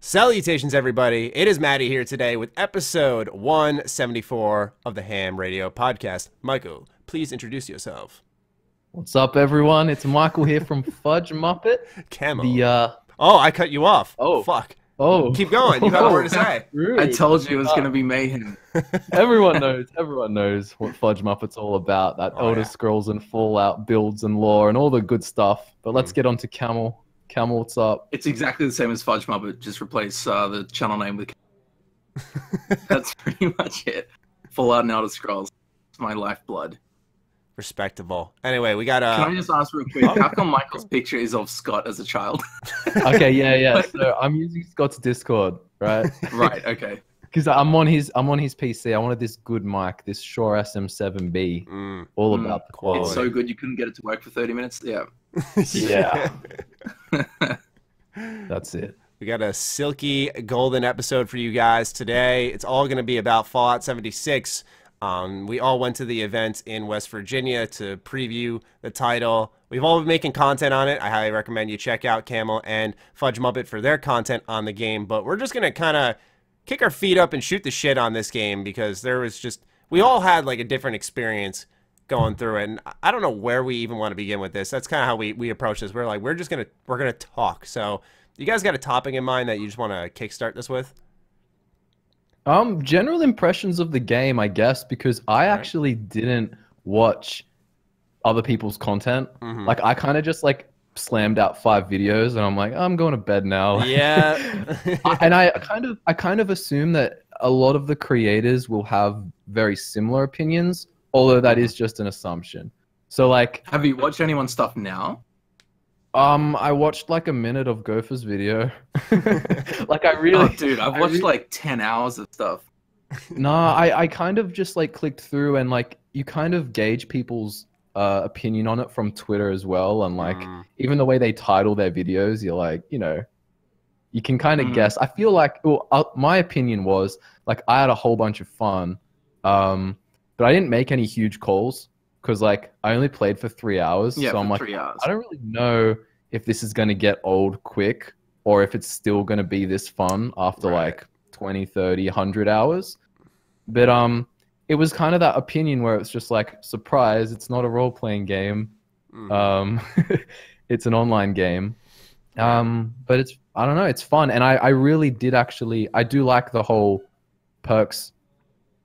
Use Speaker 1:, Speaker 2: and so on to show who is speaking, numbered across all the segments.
Speaker 1: Salutations, everybody. It is Matty here today with episode 174 of the H.A.M Radio Podcast. Michael, please introduce yourself.
Speaker 2: What's up, everyone? It's Michael here from Fudgemuppet.
Speaker 1: Camo. Oh, I cut you off.
Speaker 2: Oh.
Speaker 1: Fuck.
Speaker 2: Oh.
Speaker 1: Keep going. You have more to say.
Speaker 3: I told you it was going to be mayhem.
Speaker 2: Everyone knows what Fudgemuppet's all about. That Elder Scrolls and Fallout builds and lore and all the good stuff. But let's get on to Camel. Camel, what's up?
Speaker 3: It's exactly the same as Fudgemuppet. Just replace the channel name with That's pretty much it. Fallout and Elder Scrolls. It's my lifeblood.
Speaker 1: Respectable. Anyway, we got
Speaker 3: Can I just ask real quick, how come Michael's picture is of Scott as a child?
Speaker 2: Okay, yeah. So I'm using Scott's Discord, right?
Speaker 3: Right, okay.
Speaker 2: Because I'm on his PC. I wanted this good mic, this Shure SM7B, all about the quality.
Speaker 3: It's so good you couldn't get it to work for 30 minutes? Yeah.
Speaker 2: Yeah. That's it.
Speaker 1: We got a silky golden episode for you guys today. It's all going to be about Fallout 76. We all went to the event in West Virginia to preview the title. We've all been making content on it. I highly recommend you check out Camel and Fudgemuppet for their content on the game. But we're just going to kind of kick our feet up and shoot the shit on this game because there was just, we all had like a different experience going through it. And I don't know where we even want to begin with this. That's kind of how we approach this. We're like, we're going to talk. So you guys got a topic in mind that you just want to kickstart this with?
Speaker 2: General impressions of the game, I guess, because I actually didn't watch other people's content. Like, I kind of just like slammed out 5 videos, and I'm like, I'm going to bed now.
Speaker 1: Yeah.
Speaker 2: And I kind of assume that a lot of the creators will have very similar opinions, although that is just an assumption. So, like,
Speaker 3: have you watched anyone's stuff now?
Speaker 2: I watched like a minute of Gopher's video. Like, I really...
Speaker 3: Oh, dude, I've watched like 10 hours of stuff.
Speaker 2: Nah, I kind of just like clicked through, and like you kind of gauge people's opinion on it from Twitter as well, and like even the way they title their videos, you're like, you know, you can kind of guess. I feel like, well, my opinion was like I had a whole bunch of fun, but I didn't make any huge calls. Because, like, I only played for 3 hours.
Speaker 3: Yeah,
Speaker 2: so I'm like,
Speaker 3: 3 hours.
Speaker 2: I don't really know if this is going to get old quick or if it's still going to be this fun after, like, 20, 30, 100 hours. But it was kind of that opinion where it's just like, surprise, it's not a role-playing game. It's an online game. But it's, I don't know, it's fun. And I really did actually, I do like the whole perks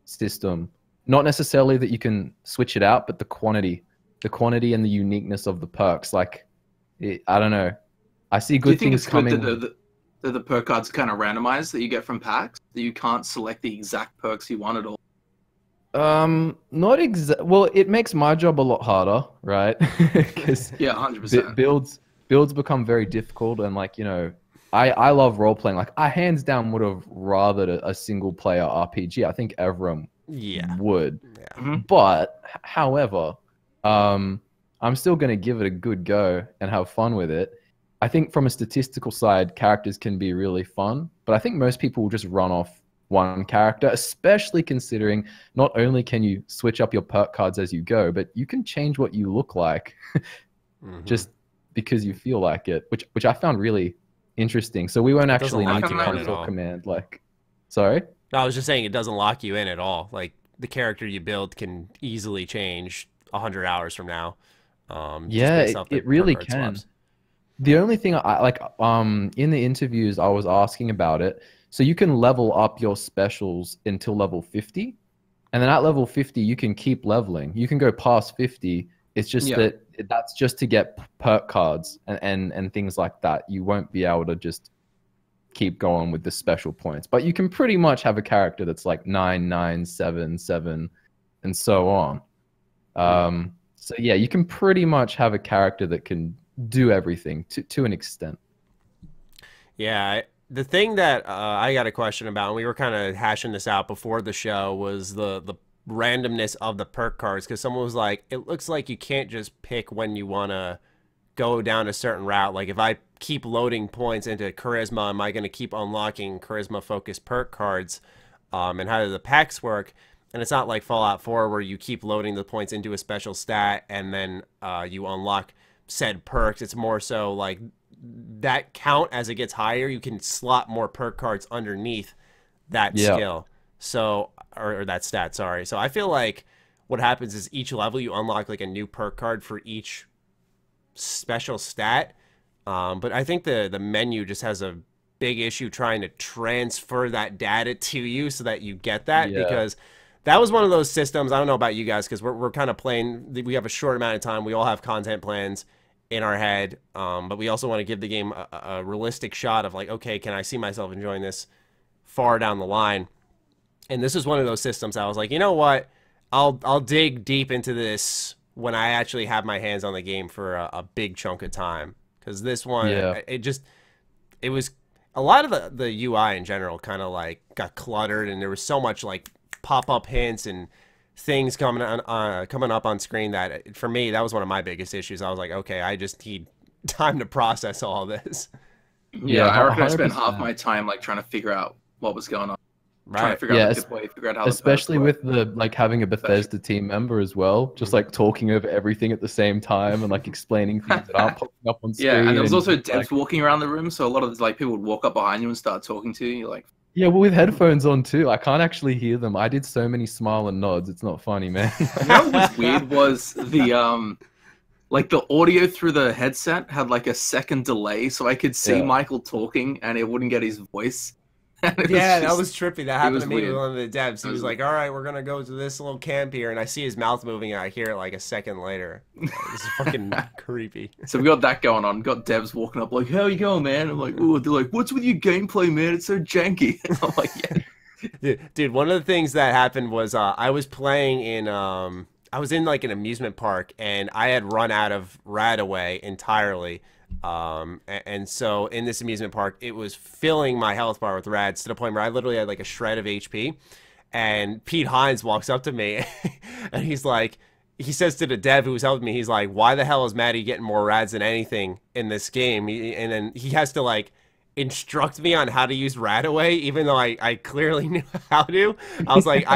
Speaker 2: system. Not necessarily that you can switch it out, but the quantity and the uniqueness of the perks. Like, I don't know. I see good things coming.
Speaker 3: Do you think it's good that the perk cards are kind of randomized that you get from packs? That you can't select the exact perks you want at all?
Speaker 2: Not exact. Well, it makes my job a lot harder, right? Because
Speaker 3: yeah, 100%.
Speaker 2: Builds become very difficult, and like, you know, I love role playing. Like, I hands down would have rathered a single player RPG. I think everyone would. Yeah. But however, I'm still going to give it a good go and have fun with it. I think from a statistical side, characters can be really fun, but I think most people will just run off one character, especially considering not only can you switch up your perk cards as you go, but you can change what you look like just because you feel like it, which I found really interesting. So we won't actually need to console command, like, sorry?
Speaker 1: I was just saying it doesn't lock you in at all. Like, the character you build can easily change 100 hours from now.
Speaker 2: Yeah, it really can. Swaps. The only thing I like, in the interviews, I was asking about it. So you can level up your specials until level 50. And then at level 50, you can keep leveling. You can go past 50. It's just that's just to get perk cards and things like that. You won't be able to just keep going with the special points, but you can pretty much have a character that's like 9, 9, 7, 7, and so on. So yeah, you can pretty much have a character that can do everything to an extent.
Speaker 1: Yeah, the thing that I got a question about, and we were kind of hashing this out before the show, was the randomness of the perk cards, because someone was like, it looks like you can't just pick when you want to go down a certain route. Like, if I keep loading points into charisma, am I going to keep unlocking charisma focused perk cards? And how do the packs work? And it's not like Fallout 4 where you keep loading the points into a special stat and then you unlock said perks. It's more so like that count as it gets higher, you can slot more perk cards underneath that skill. So, or that stat, sorry. So I feel like what happens is each level you unlock like a new perk card for each special stat. But I think the menu just has a big issue trying to transfer that data to you so that you get that, because that was one of those systems. I don't know about you guys, because we're kind of playing, we have a short amount of time. We all have content plans in our head, but we also want to give the game a realistic shot of like, okay, can I see myself enjoying this far down the line? And this is one of those systems I was like, you know what, I'll dig deep into this when I actually have my hands on the game for a big chunk of time. Because this one, it was a lot of the UI in general kind of like got cluttered, and there was so much like pop-up hints and things coming up on screen that for me, that was one of my biggest issues. I was like, okay, I just need time to process all this.
Speaker 3: Yeah, I reckon I spent half my time like trying to figure out what was going on. Trying to figure out a good way, figure out how
Speaker 2: especially with the like having a Bethesda team member as well, just like talking over everything at the same time and like explaining things that aren't popping up on screen.
Speaker 3: Yeah, and there was also devs walking around the room, so a lot of like people would walk up behind you and start talking to you, like.
Speaker 2: Yeah, well, with headphones on too, I can't actually hear them. I did so many smile and nods. It's not funny, man.
Speaker 3: You know what was weird was the like the audio through the headset had like a second delay, so I could see Michael talking and it wouldn't get his voice.
Speaker 1: Yeah, that was trippy. That happened to me with one of the devs. He was like, all right, we're going to go to this little camp here. And I see his mouth moving, and I hear it like a second later. This is fucking creepy.
Speaker 3: So we got that going on. Got devs walking up like, how you going, man? I'm like, oh, they're like, what's with your gameplay, man? It's so janky. I'm like, yeah.
Speaker 1: Dude, one of the things that happened was I was playing in... I was in like an amusement park, and I had run out of Radaway entirely. And so in this amusement park, it was filling my health bar with rads to the point where I literally had like a shred of HP. And Pete Hines walks up to me and he's like, he says to the dev who was helping me, he's like, why the hell is Matty getting more rads than anything in this game? And then he has to like instruct me on how to use Radaway, even though I clearly knew how to. I was like,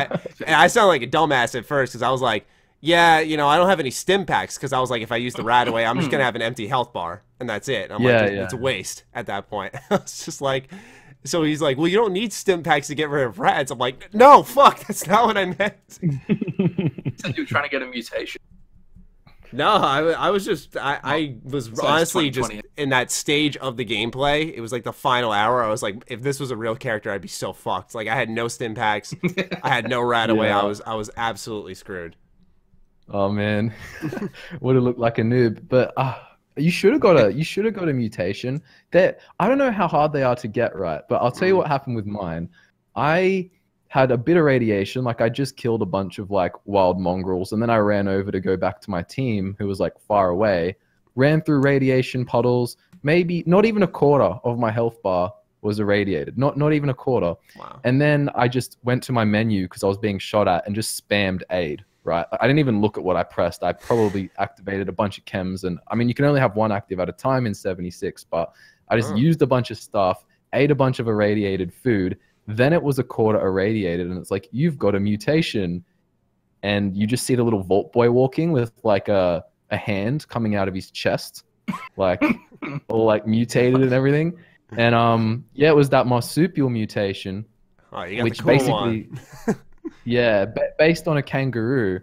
Speaker 1: I sound like a dumbass at first, because I was like, yeah, you know, I don't have any stim packs, because I was like, if I use the Radaway, I'm just going to have an empty health bar, and that's it. I'm like, it's a waste at that point. It's just like, so he's like, well, you don't need stim packs to get rid of rads. I'm like, no, fuck, that's not what I meant.
Speaker 3: You said you were trying to get a mutation.
Speaker 1: No, I was just, I was honestly just in that stage of the gameplay. It was like the final hour. I was like, if this was a real character, I'd be so fucked. Like, I had no stim packs. I had no Radaway. I was absolutely screwed.
Speaker 2: Oh man, would have looked like a noob. But you should have got a mutation. That I don't know how hard they are to get right, but I'll tell you what happened with mine. I had a bit of radiation. Like I just killed a bunch of like wild mongrels, and then I ran over to go back to my team who was like far away. Ran through radiation puddles. Maybe not even a quarter of my health bar was irradiated. Not even a quarter.
Speaker 1: Wow.
Speaker 2: And then I just went to my menu because I was being shot at and just spammed aid. Right, I didn't even look at what I pressed. I probably activated a bunch of chems, and I mean, you can only have one active at a time in 76, but I just used a bunch of stuff, ate a bunch of irradiated food, then it was a quarter irradiated, and it's like, you've got a mutation, and you just see the little Vault Boy walking with like a hand coming out of his chest, like all like mutated and everything, and yeah, it was that marsupial mutation,
Speaker 1: you got
Speaker 2: which
Speaker 1: the cool
Speaker 2: basically.
Speaker 1: one.
Speaker 2: Yeah, based on a kangaroo.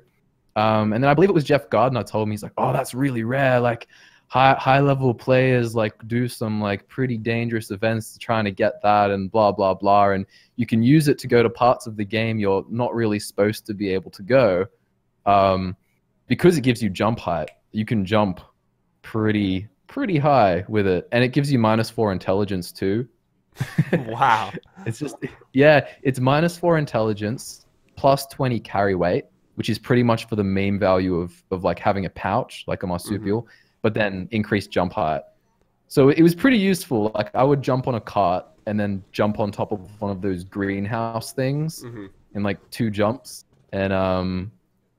Speaker 2: And then I believe it was Jeff Gardner told me, he's like, oh, that's really rare. Like high level players like do some like pretty dangerous events trying to get that and blah, blah, blah. And you can use it to go to parts of the game you're not really supposed to be able to go. Because it gives you jump height. You can jump pretty high with it. And it gives you -4 intelligence too.
Speaker 1: Wow.
Speaker 2: It's just, yeah, it's -4 intelligence. +20 carry weight, which is pretty much for the meme value of like having a pouch, like a marsupial, but then increased jump height. So it was pretty useful. Like I would jump on a cart and then jump on top of one of those greenhouse things in like 2 jumps. And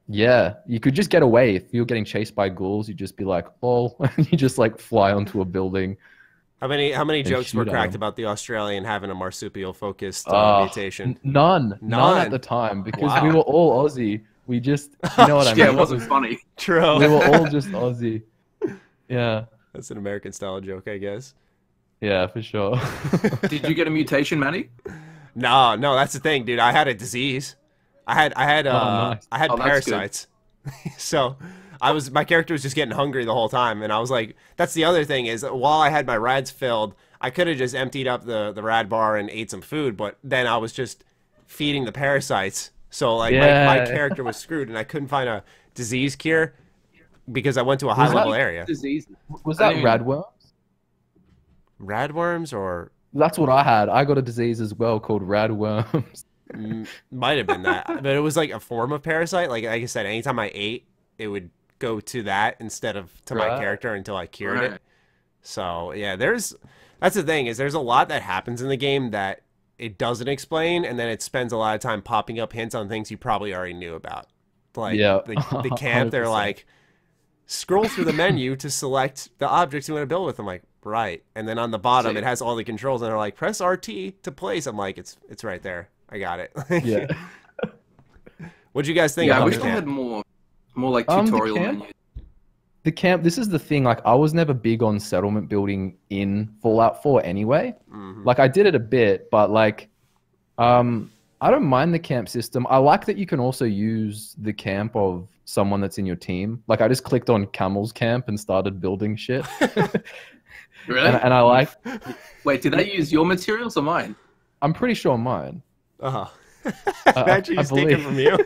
Speaker 2: yeah, you could just get away. If you're getting chased by ghouls, you'd just be like, oh, and you just like fly onto a building.
Speaker 1: How many jokes were cracked about the Australian having a marsupial focused mutation?
Speaker 2: None at the time, because we were all Aussie. We just, you know what I mean?
Speaker 3: Yeah, it wasn't funny.
Speaker 1: True.
Speaker 2: We were all just Aussie. Yeah.
Speaker 1: That's an American style joke, I guess.
Speaker 2: Yeah, for sure.
Speaker 3: Did you get a mutation, Matty?
Speaker 1: No, that's the thing, dude. I had a disease. I had
Speaker 2: nice.
Speaker 1: parasites. So my character was just getting hungry the whole time, and I was like, that's the other thing is while I had my rads filled, I could have just emptied up the rad bar and ate some food, but then I was just feeding the parasites. So like my character was screwed, and I couldn't find a disease cure because I went to a high level area.
Speaker 3: Disease.
Speaker 2: Was that radworms?
Speaker 1: Radworms or?
Speaker 2: That's what I had. I got a disease as well called radworms.
Speaker 1: Might have been that, but it was like a form of parasite. Like I said, anytime I ate, it would go to that instead of to my character until I cured it. So yeah, that's the thing is there's a lot that happens in the game that it doesn't explain, and then it spends a lot of time popping up hints on things you probably already knew about. Like the camp, they're like, scroll through the menu to select the objects you want to build with. I'm like, right. And then on the bottom, it has all the controls, and they're like, press RT to place. I'm like, it's right there. I got it.
Speaker 2: Yeah.
Speaker 1: What'd you guys think?
Speaker 3: Yeah, I wish they had more like tutorial menus.
Speaker 2: The camp. This is the thing. Like, I was never big on settlement building in Fallout 4 anyway. Like, I did it a bit, but like, I don't mind the camp system. I like that you can also use the camp of someone that's in your team. Like, I just clicked on Camel's camp and started building shit.
Speaker 3: Really?
Speaker 2: And I like.
Speaker 3: Wait, did they use your materials or mine?
Speaker 2: I'm pretty sure mine.
Speaker 1: Imagine he's taken from you.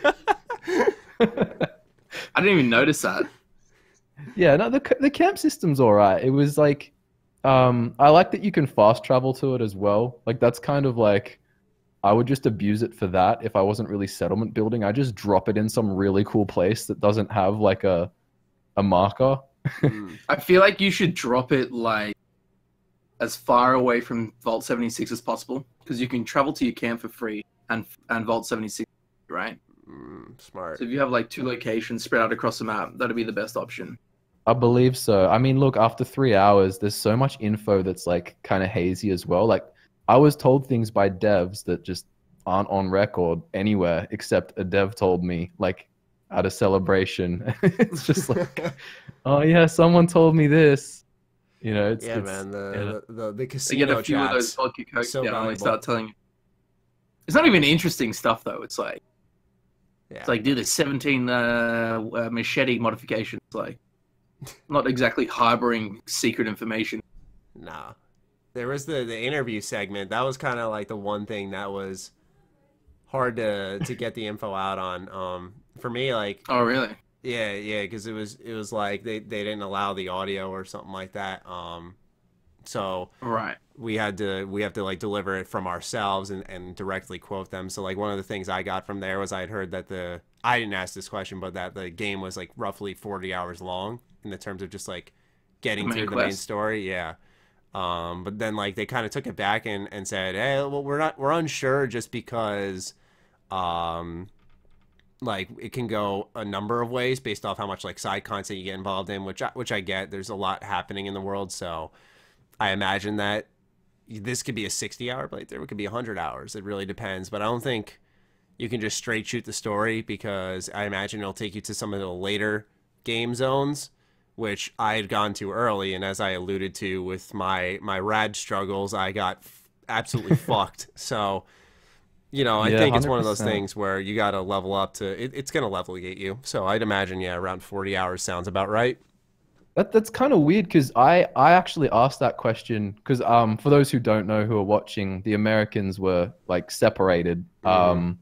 Speaker 3: I didn't even notice that.
Speaker 2: Yeah, no, the camp system's all right. It was like, I like that you can fast travel to it as well. Like, that's kind of like, I would just abuse it for that if I wasn't really settlement building. I just drop it in some really cool place that doesn't have like a marker.
Speaker 3: I feel like you should drop it like as far away from Vault 76 as possible, because you can travel to your camp for free and Vault 76, right?
Speaker 1: Smart.
Speaker 3: So if you have like 2 locations spread out across the map, that'd be the best option.
Speaker 2: I believe so. I mean, look, after 3 hours, there's so much info that's like kind of hazy as well. Like, I was told things by devs that just aren't on record anywhere, except a dev told me, like, at a celebration. It's just like, oh yeah, someone told me this. You know, it's
Speaker 1: man. The casino
Speaker 3: you get a few of those vodka cokes down and they start telling you. It's not even interesting stuff though. It's like, it's like, do the 17 machete modifications. Like, not exactly harboring secret information.
Speaker 1: Nah. There was the interview segment. That was kind of like the one thing that was hard to get the info out on. For me, like.
Speaker 3: Oh, really?
Speaker 1: Yeah, because it was like they didn't allow the audio or something like that. So
Speaker 3: right.
Speaker 1: we have to like deliver it from ourselves and directly quote them. So like one of the things I got from there was I had heard that I didn't ask this question, but that the game was like roughly 40 hours long in the terms of just like getting through the main story. Yeah. But then like they kind of took it back and said, hey, well, we're unsure just because like it can go a number of ways based off how much like side content you get involved in, which I get. There's a lot happening in the world, so I imagine that this could be a 60-hour playthrough. It could be 100 hours. It really depends, but I don't think you can just straight shoot the story, because I imagine it'll take you to some of the later game zones, which I had gone to early, and as I alluded to with my rad struggles, I got absolutely fucked. So, you know, I think it's 100%. One of those things where you got to level up to it's going to level get you. So I'd imagine, yeah, around 40 hours sounds about right.
Speaker 2: That's kind of weird, because I actually asked that question because for those who don't know who are watching, the Americans were like separated from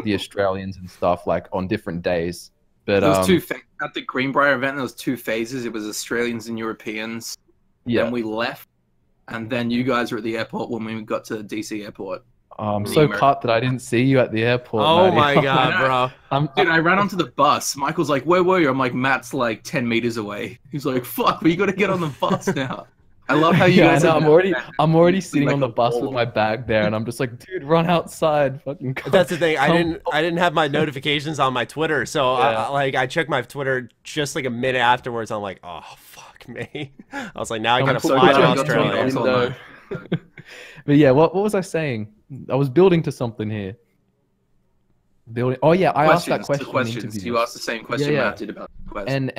Speaker 2: the Australians and stuff, like on different days. But
Speaker 3: there was at the Greenbrier event. There was 2 phases. It was Australians and Europeans. Yeah. Then we left, and then you guys were at the airport when we got to DC airport.
Speaker 2: I'm so cut that I didn't see you at the airport.
Speaker 1: Oh my god, bro!
Speaker 3: Dude, I ran onto the bus. Michael's like, "Where were you?" I'm like, "Matt's like 10 meters away." He's like, "Fuck, we got to get on the bus now." I love how you guys.
Speaker 2: No, I'm already sitting on the bus with my bag there, and I'm just like, "Dude, run outside!" Fucking.
Speaker 1: That's the thing. I didn't have my notifications on my Twitter, so I checked my Twitter just like a minute afterwards. I'm like, "Oh fuck me!" I was like, "Now I gotta fly to Australia."
Speaker 2: But yeah, what was I saying? I was building to something here. building. Oh yeah, I asked that question.
Speaker 3: You asked the same question Matt did about the quest.
Speaker 2: And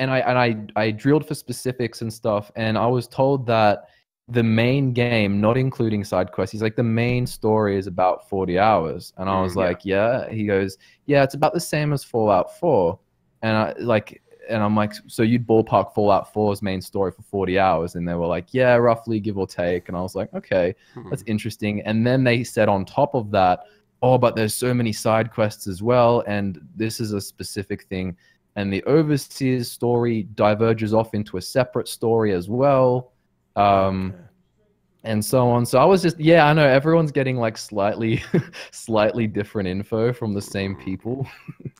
Speaker 2: I drilled for specifics and stuff, and I was told that the main game, not including side quests, he's like, the main story is about 40 hours. And I was like, yeah. He goes, yeah, it's about the same as Fallout 4. And I'm like, so you'd ballpark Fallout 4's main story for 40 hours? And they were like, yeah, roughly, give or take. And I was like, okay, that's interesting. And then they said on top of that, oh, but there's so many side quests as well, and this is a specific thing. And the Overseer's story diverges off into a separate story as well. And so on. So I was just, I know everyone's getting like slightly different info from the same people.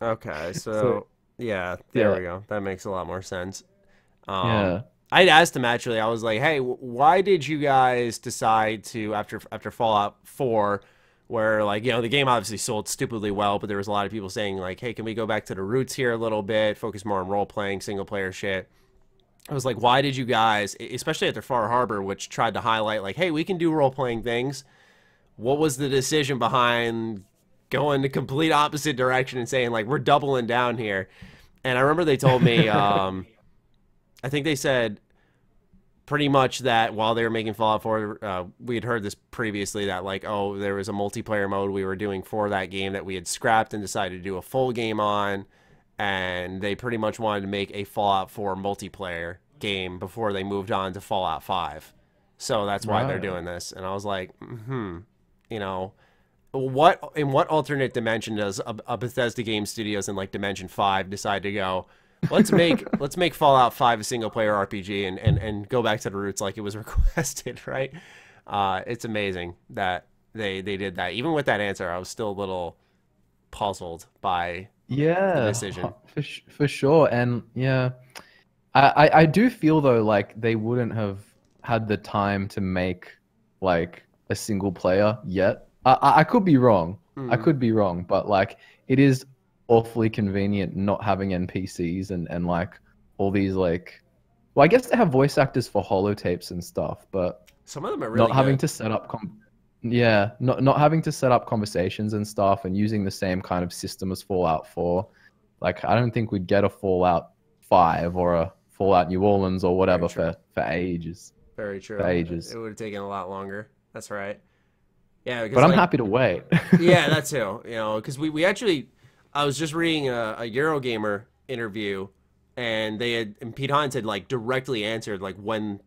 Speaker 1: Okay, so there we go. That makes a lot more sense.
Speaker 2: Yeah.
Speaker 1: I'd asked him actually. I was like, hey, why did you guys decide to, after Fallout 4, where like, you know, the game obviously sold stupidly well, but there was a lot of people saying like, hey, can we go back to the roots here a little bit, focus more on role-playing, single-player shit? I was like, why did you guys, especially after Far Harbor, which tried to highlight like, hey, we can do role-playing things, what was the decision behind going the complete opposite direction and saying like, we're doubling down here? And I remember they told me, I think they said pretty much that while they were making Fallout 4, we had heard this previously, that like, oh, there was a multiplayer mode we were doing for that game that we had scrapped and decided to do a full game on. And they pretty much wanted to make a Fallout 4 multiplayer game before they moved on to Fallout 5. So that's why they're doing this. And I was like, you know, in what alternate dimension does a Bethesda Game Studios in like Dimension 5 decide to go, let's make Fallout 5 a single player RPG and go back to the roots like it was requested, right? It's amazing that they did that. Even with that answer, I was still a little puzzled by the decision.
Speaker 2: For sure. And I do feel though like they wouldn't have had the time to make like a single player yet. I could be wrong. I could be wrong, but like it is awfully convenient not having NPCs and like all these like, well, I guess they have voice actors for holotapes and stuff, but
Speaker 1: some of them are really
Speaker 2: not having to set up not having to set up conversations and stuff, and using the same kind of system as Fallout 4. Like I don't think we'd get a Fallout 5 or a Fallout New Orleans or whatever for ages.
Speaker 1: Very true.
Speaker 2: For ages.
Speaker 1: It would have taken a lot longer. That's right. Yeah,
Speaker 2: but I'm happy to wait.
Speaker 1: Yeah, that too. You know, because we actually, I was just reading a Eurogamer interview, and Pete Hines had like directly answered like when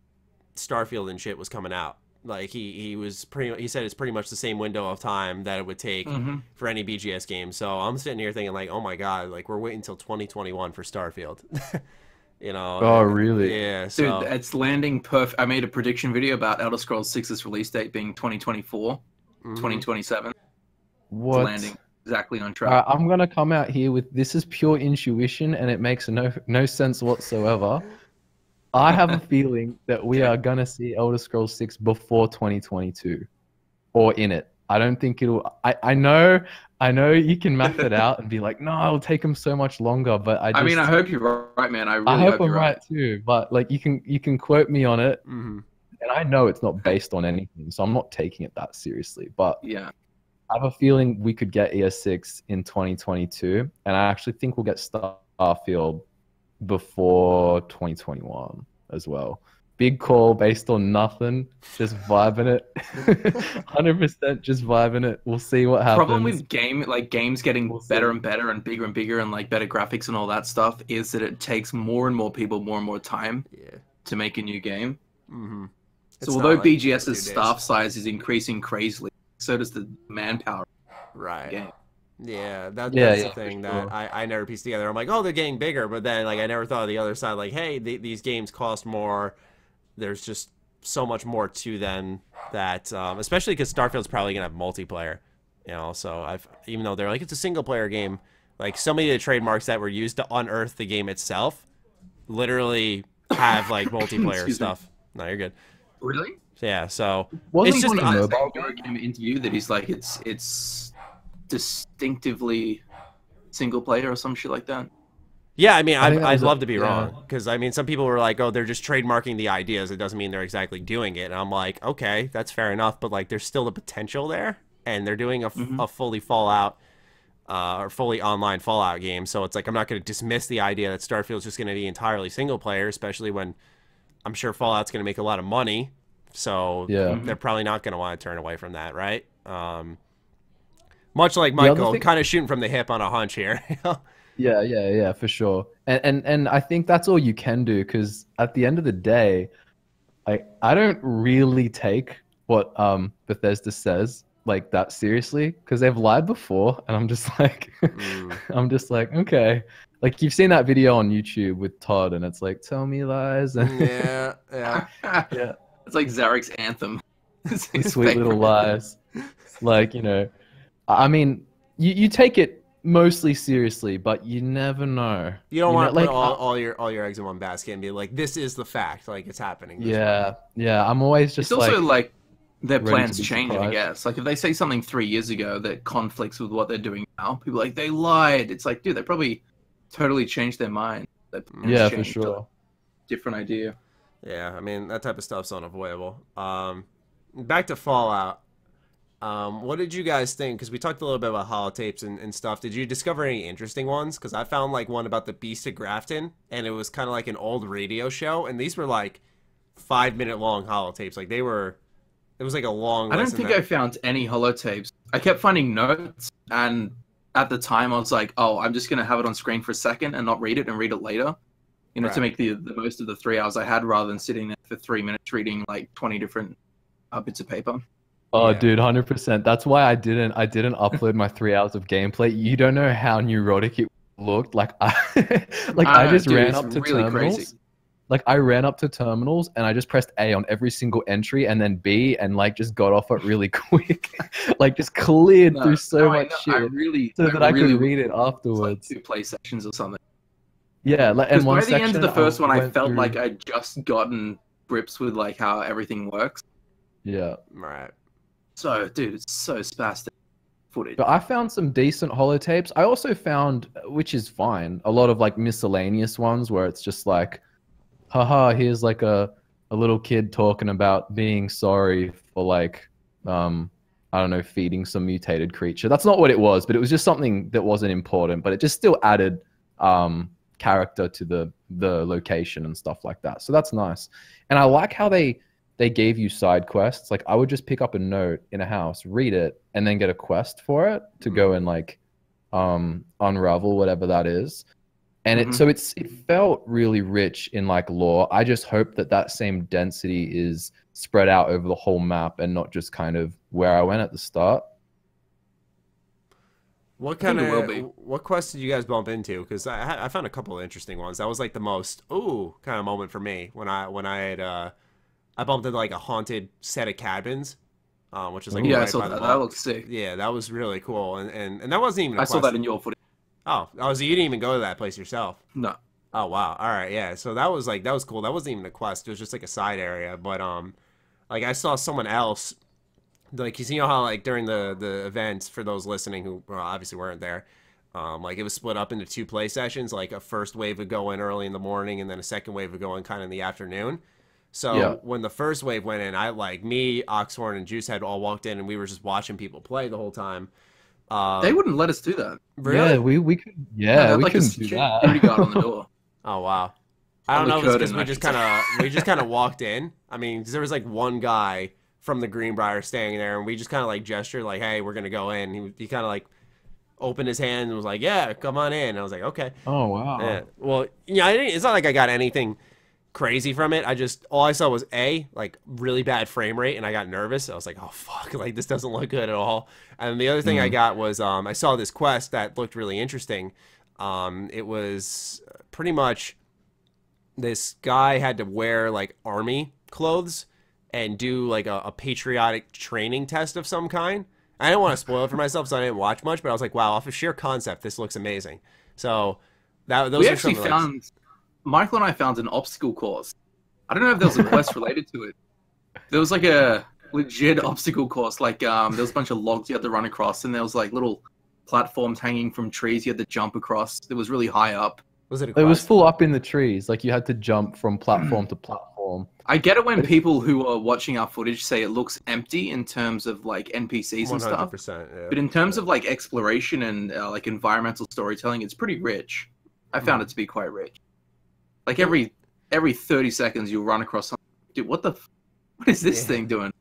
Speaker 1: Starfield and shit was coming out. Like he said it's pretty much the same window of time that it would take for any BGS game. So I'm sitting here thinking like, oh my god, like we're waiting until 2021 for Starfield. You know?
Speaker 2: Oh really?
Speaker 1: Yeah.
Speaker 3: Dude,
Speaker 1: so
Speaker 3: it's landing perfect. I made a prediction video about Elder Scrolls 6's release date being 2024, 2027.
Speaker 2: What?
Speaker 3: It's landing exactly on track.
Speaker 2: I'm gonna come out here with, this is pure intuition and it makes no sense whatsoever. I have a feeling that we are gonna see Elder Scrolls 6 before 2022, or in it. I don't think it'll. I know you can map it out and be like, no, it'll take them so much longer. But I mean,
Speaker 3: I hope you're right, man. I really
Speaker 2: hope I'm
Speaker 3: you're
Speaker 2: right too. But like, you can quote me on it, and I know it's not based on anything, so I'm not taking it that seriously. But
Speaker 3: yeah,
Speaker 2: I have a feeling we could get ES6 in 2022, and I actually think we'll get Starfield before 2021 as well. Big call based on nothing, just vibing it. 100% just vibing it. We'll see what happens.
Speaker 3: Problem with games getting better and better and bigger and like better graphics and all that stuff is that it takes more and more people more and more time to make a new game. So although like BGS's staff size is increasing crazily, so does the manpower.
Speaker 1: Right.
Speaker 3: Game.
Speaker 1: Yeah, that's the thing that I never pieced together. I'm like, oh, they're getting bigger, but then like I never thought of the other side. Like, hey, these games cost more. There's just so much more to them that, especially because Starfield's probably gonna have multiplayer, you know. So even though they're like it's a single player game, like so many of the trademarks that were used to unearth the game itself, literally have like multiplayer stuff. No, you're good.
Speaker 3: Really?
Speaker 1: Yeah. So
Speaker 3: it's just a mobile game interview that he's like it's distinctively single player or some shit like that.
Speaker 1: Yeah, I mean, I'd love to be wrong, because I mean, some people were like, "Oh, they're just trademarking the ideas. It doesn't mean they're exactly doing it." And I'm like, "Okay, that's fair enough, but like, there's still the potential there, and they're doing a fully Fallout or fully online Fallout game. So it's like I'm not going to dismiss the idea that Starfield's just going to be entirely single player, especially when I'm sure Fallout's going to make a lot of money. So they're probably not going to want to turn away from that, right? Much like Michael, kind of shooting from the hip on a hunch here.
Speaker 2: Yeah, for sure. And I think that's all you can do, because at the end of the day, I don't really take what Bethesda says like that seriously, because they've lied before, and I'm just like, okay. Like, you've seen that video on YouTube with Todd, and it's like, tell me lies. And
Speaker 1: yeah.
Speaker 3: It's like Zarek's anthem.
Speaker 2: Sweet little lies. Like, you know, I mean, you take it mostly seriously, but you never know.
Speaker 1: You don't want to put all your eggs in one basket and be like, this is the fact, like it's happening.
Speaker 2: Yeah. I'm always just
Speaker 3: it's also like their plans changing, I guess. Like if they say something 3 years ago that conflicts with what they're doing now, people are like, they lied. It's like, dude, they probably totally changed their mind.
Speaker 2: Yeah, for sure.
Speaker 3: Different idea.
Speaker 1: Yeah, I mean, that type of stuff's unavoidable. Back to Fallout. What did you guys think? Because we talked a little bit about holotapes and stuff. Did you discover any interesting ones? Because I found like one about the Beast of Grafton, and it was kind of like an old radio show, and these were like 5-minute long holotapes. Like it was like a long.
Speaker 3: I don't think I found any holotapes. I kept finding notes, and at the time I was like, oh, I'm just gonna have it on screen for a second and not read it, and read it later. You know, to make the most of the 3 hours I had, rather than sitting there for 3 minutes reading like 20 different bits of paper.
Speaker 2: Oh, dude, 100%. That's why I didn't upload my 3 hours of gameplay. You don't know how neurotic it looked. Like I just ran up to terminals. Crazy. Like I ran up to terminals and I just pressed A on every single entry and then B, and like just got off it really quick. Like just cleared through so much shit I could read it afterwards.
Speaker 3: Like 2 play sessions or something.
Speaker 2: Yeah, like, and
Speaker 3: by the end of the first one, I felt like I'd just gotten grips with like how everything works.
Speaker 2: Yeah.
Speaker 1: Right.
Speaker 3: So, dude, it's so spastic footage.
Speaker 2: But I found some decent holotapes. I also found, which is fine, a lot of like miscellaneous ones where it's just like, haha, here's like a little kid talking about being sorry for like, I don't know, feeding some mutated creature. That's not what it was, but it was just something that wasn't important, but it just still added character to the location and stuff like that. So that's nice. And I like how they gave you side quests. Like I would just pick up a note in a house, read it, and then get a quest for it to go and like unravel whatever that is. And it felt really rich in like lore. I just hope that same density is spread out over the whole map and not just kind of where I went at the start.
Speaker 1: What quests did you guys bump into? Because I found a couple of interesting ones. That was like the most kind of moment for me when I had I bumped into like a haunted set of cabins, which is like
Speaker 3: I saw that. That looks sick.
Speaker 1: Yeah, that was really cool, and that wasn't even a quest.
Speaker 3: I saw that in your footage.
Speaker 1: Oh, so you didn't even go to that place yourself?
Speaker 3: No.
Speaker 1: Oh wow. All right, yeah. So that was cool. That wasn't even a quest. It was just like a side area. But like I saw someone else. Like, you know how, like, during the events, for those listening who obviously weren't there, like, it was split up into 2 play sessions. Like, a first wave would go in early in the morning, and then a second wave would go in kind of in the afternoon. So when the first wave went in, me, Oxhorn, and Juicehead all walked in, and we were just watching people play the whole time.
Speaker 3: They wouldn't let us do that.
Speaker 2: Really? Yeah, we could. Yeah, we couldn't do that.
Speaker 3: Security guard on the door.
Speaker 1: Oh wow. I don't know if it's because we just kind of walked in. I mean, 'cause there was like one guy from the Greenbrier standing there, and we just kind of like gestured like, hey, we're gonna go in. He kind of like opened his hand and was like, yeah, come on in. And I was like, okay.
Speaker 2: Oh wow.
Speaker 1: Yeah. Well, yeah, it's not like I got anything crazy from it. All I saw was like really bad frame rate, and I got nervous. I was like, oh fuck, like this doesn't look good at all. And the other thing I got was I saw this quest that looked really interesting. It was pretty much this guy had to wear like army clothes and do like a patriotic training test of some kind. I didn't want to spoil it for myself, so I didn't watch much, but I was like, wow, off of sheer concept, this looks amazing. So those are actually found.
Speaker 3: Michael and I found an obstacle course. I don't know if there was a quest related to it. There was like a legit obstacle course. Like there was a bunch of logs you had to run across, and there was like little platforms hanging from trees you had to jump across. It was really high up.
Speaker 1: Was it a quest?
Speaker 2: It was full up in the trees. Like you had to jump from platform to platform form.
Speaker 3: I get it when people who are watching our footage say it looks empty in terms of like NPCs and stuff.
Speaker 1: 100%. Yeah.
Speaker 3: But in terms of like exploration and like environmental storytelling, it's pretty rich. I found it to be quite rich. Like every 30 seconds, you'll run across something. Dude, what is this thing doing?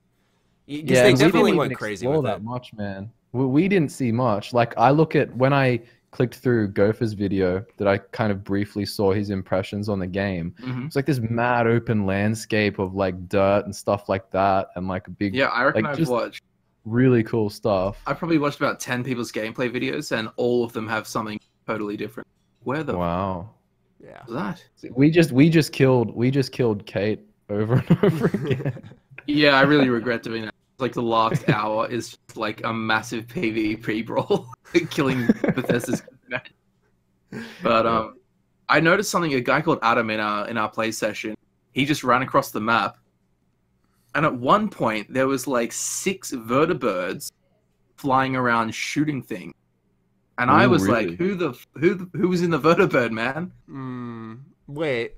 Speaker 1: They definitely went crazy with
Speaker 2: that much, man. We didn't see much. Like I look at when I clicked through Gopher's video that I kind of briefly saw his impressions on the game. It's like this mad open landscape of like dirt and stuff like that, and like a big
Speaker 3: I reckon I've watched
Speaker 2: really cool stuff.
Speaker 3: I probably watched about 10 people's gameplay videos, and all of them have something totally different. Where the
Speaker 2: wow,
Speaker 3: yeah, was that?
Speaker 2: We just killed Kate over and over again.
Speaker 3: Yeah, I really regret doing that. Like the last hour is just like a massive PvP brawl, killing Bethesda's. But I noticed something. A guy called Adam in our play session, he just ran across the map, and at one point there was like 6 vertibirds flying around shooting things, and I was really? Like, who was in the vertibird, man?
Speaker 1: Wait.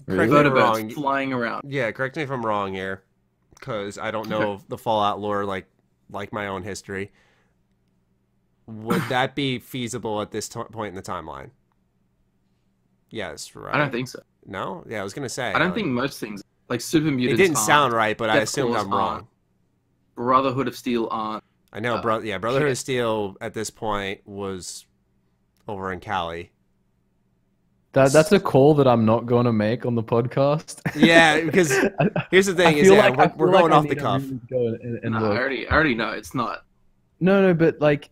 Speaker 3: Really? Vertibirds flying around.
Speaker 1: Yeah, correct me if I'm wrong here, because I don't know the Fallout lore like my own history. Would that be feasible at this point in the timeline? Yes, right.
Speaker 3: I don't think so.
Speaker 1: No? Yeah, I was going to say.
Speaker 3: I don't think most things, like super mutants.
Speaker 1: It didn't sound right, but I assumed I'm wrong.
Speaker 3: Brotherhood of Steel aren't.
Speaker 1: I know, Brotherhood of Steel at this point was over in Cali.
Speaker 2: That's a call that I'm not going to make on the podcast.
Speaker 1: Yeah, because here's the thing: we're going off the cuff.
Speaker 3: I already know it's not.
Speaker 2: No, but like